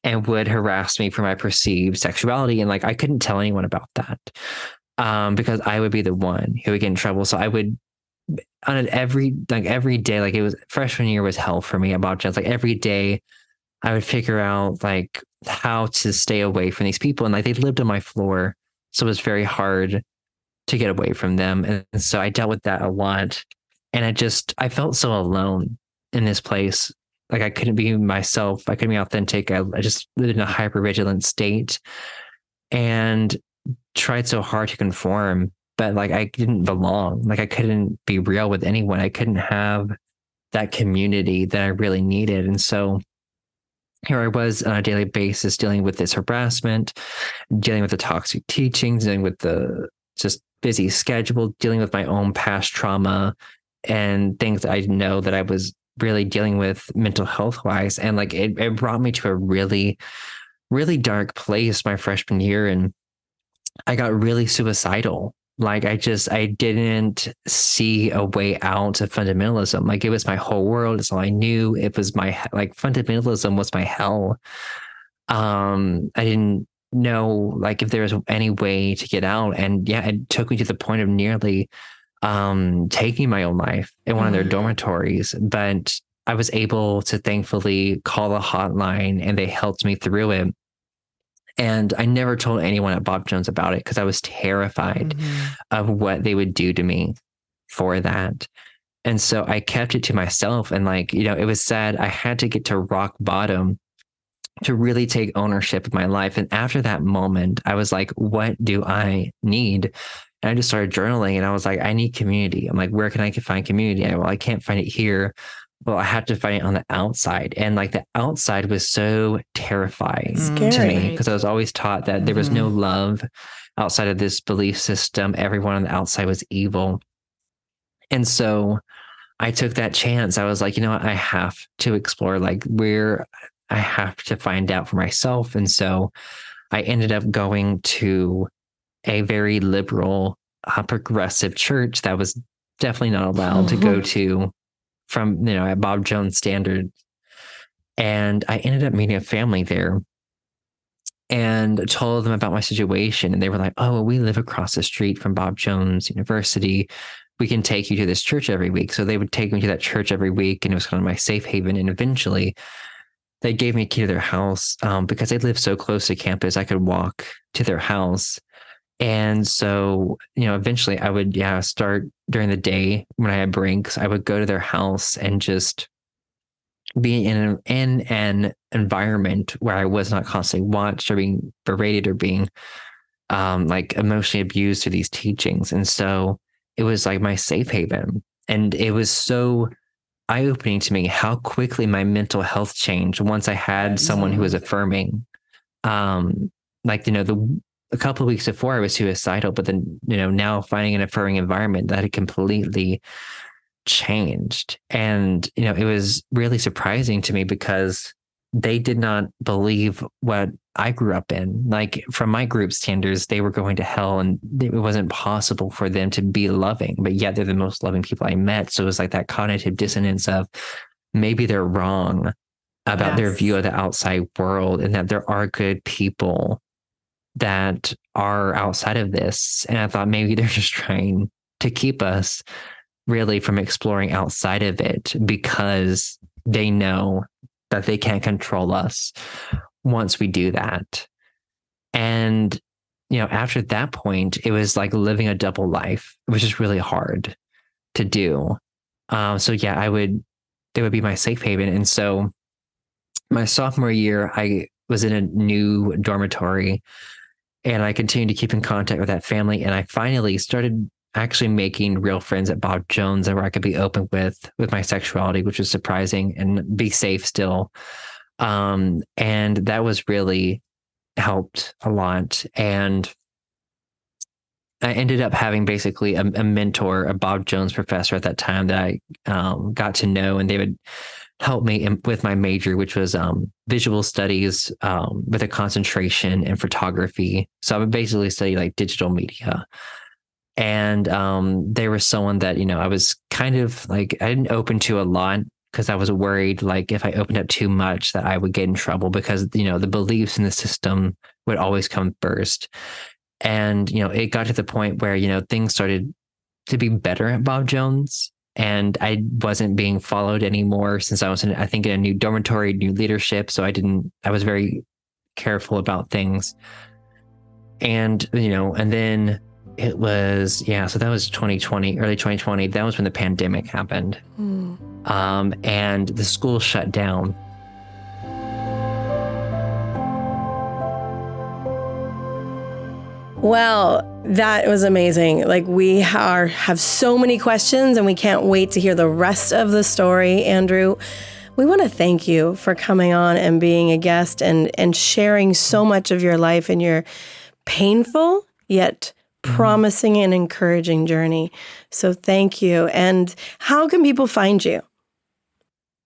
and would harass me for my perceived sexuality. And like, I couldn't tell anyone about that because I would be the one who would get in trouble. So I would, on it every day, like it was freshman year was hell for me at Bob Jones. Like every day I would figure out like how to stay away from these people. And like they lived on my floor. So it was very hard to get away from them. And so I dealt with that a lot. And I felt so alone in this place. Like I couldn't be myself. I couldn't be authentic. I just lived in a hypervigilant state and tried so hard to conform, but like I didn't belong. Like I couldn't be real with anyone. I couldn't have that community that I really needed. And so here I was on a daily basis dealing with this harassment, dealing with the toxic teachings, dealing with the just busy schedule, dealing with my own past trauma and things that I know that I was really dealing with mental health wise. And like it brought me to a really, really dark place my freshman year. And I got really suicidal. Like I didn't see a way out of fundamentalism. Like it was my whole world. It's all I knew. It was fundamentalism was my hell. I didn't know like if there was any way to get out. And yeah, it took me to the point of nearly taking my own life in one of their dormitories. But I was able to thankfully call a hotline and they helped me through it. And I never told anyone at Bob Jones about it because I was terrified of what they would do to me for that. And so I kept it to myself. And like, it was sad. I had to get to rock bottom to really take ownership of my life. And after that moment, I was like, what do I need? And I just started journaling and I was like, I need community. I'm like, where can I find community? I can't find it here. Well, I had to find it on the outside. And like the outside was so terrifying to me because I was always taught that there was no love outside of this belief system. Everyone on the outside was evil. And so I took that chance. I was like, you know what? I have to explore like where I have to find out for myself. And so I ended up going to a very liberal, progressive church that was definitely not allowed to go to from, at Bob Jones standards. And I ended up meeting a family there and told them about my situation. And they were like, oh, we live across the street from Bob Jones University. We can take you to this church every week. So they would take me to that church every week. And it was kind of my safe haven. And eventually they gave me a key to their house because they lived so close to campus. I could walk to their house. And so, eventually I would, start during the day when I had breaks, I would go to their house and just be in an environment where I was not constantly watched or being berated or being like emotionally abused through these teachings. And so it was like my safe haven. And it was so eye-opening to me how quickly my mental health changed once I had someone who was affirming. A couple of weeks before I was suicidal, but then, now finding an affirming environment that had completely changed. And, it was really surprising to me because they did not believe what I grew up in. Like from my group standards, they were going to hell and it wasn't possible for them to be loving, but yet they're the most loving people I met. So it was like that cognitive dissonance of maybe they're wrong about their view of the outside world and that there are good people that are outside of this. And I thought maybe they're just trying to keep us really from exploring outside of it because they know that they can't control us once we do that. And, after that point, it was like living a double life, which is really hard to do. So yeah, they would be my safe haven. And so my sophomore year, I was in a new dormitory and I continued to keep in contact with that family. And I finally started actually making real friends at Bob Jones and where I could be open with my sexuality, which was surprising, and be safe still. And that was really helped a lot. And I ended up having basically a mentor, a Bob Jones professor at that time that I got to know, and they would help me with my major, which was visual studies with a concentration in photography. So I would basically study like digital media. And they were someone that, I was kind of like, I didn't open to a lot because I was worried, like if I opened up too much that I would get in trouble because, the beliefs in the system would always come first. And, it got to the point where, things started to be better at Bob Jones. And I wasn't being followed anymore since I was in a new dormitory, new leadership. So I was very careful about things. And, and then it was, so that was 2020, early 2020. That was when the pandemic happened. And the school shut down. Well, that was amazing. Like we have so many questions and we can't wait to hear the rest of the story, Andrew. We want to thank you for coming on and being a guest and sharing so much of your life and your painful yet promising and encouraging journey. So thank you. And how can people find you?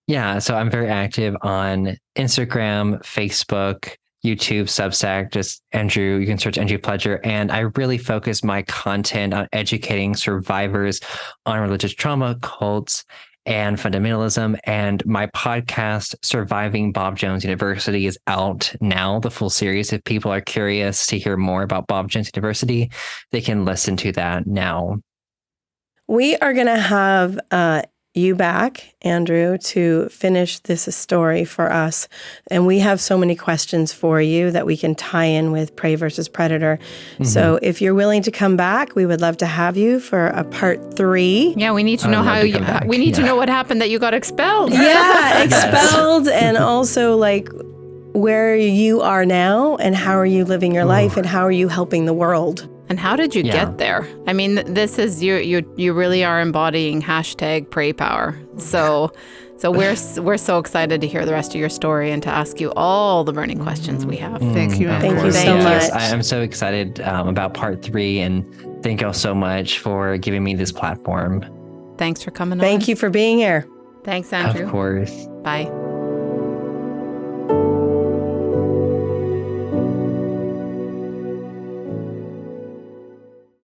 Yeah, so I'm very active on Instagram, Facebook, YouTube, Substack, just Andrew. You can search Andrew Pledger. And I really focus my content on educating survivors on religious trauma, cults, and fundamentalism. And my podcast, Surviving Bob Jones University, is out now, the full series. If people are curious to hear more about Bob Jones University, they can listen to that now. We are going to have you back, Andrew, to finish this story for us. And we have so many questions for you that we can tie in with Prey versus Predator. Mm-hmm. So if you're willing to come back, we would love to have you for a part 3. Yeah, we need to know to know what happened that you got expelled. Yeah, expelled. And also like where you are now and how are you living your life and how are you helping the world? And how did you get there? I mean, this is you really are embodying #Prey Power. So we're so excited to hear the rest of your story and to ask you all the burning questions we have. Thank you. Thank you so much. I'm so excited about part 3, and thank you all so much for giving me this platform. Thanks for coming on. Thank you for being here. Thanks, Andrew. Of course. Bye.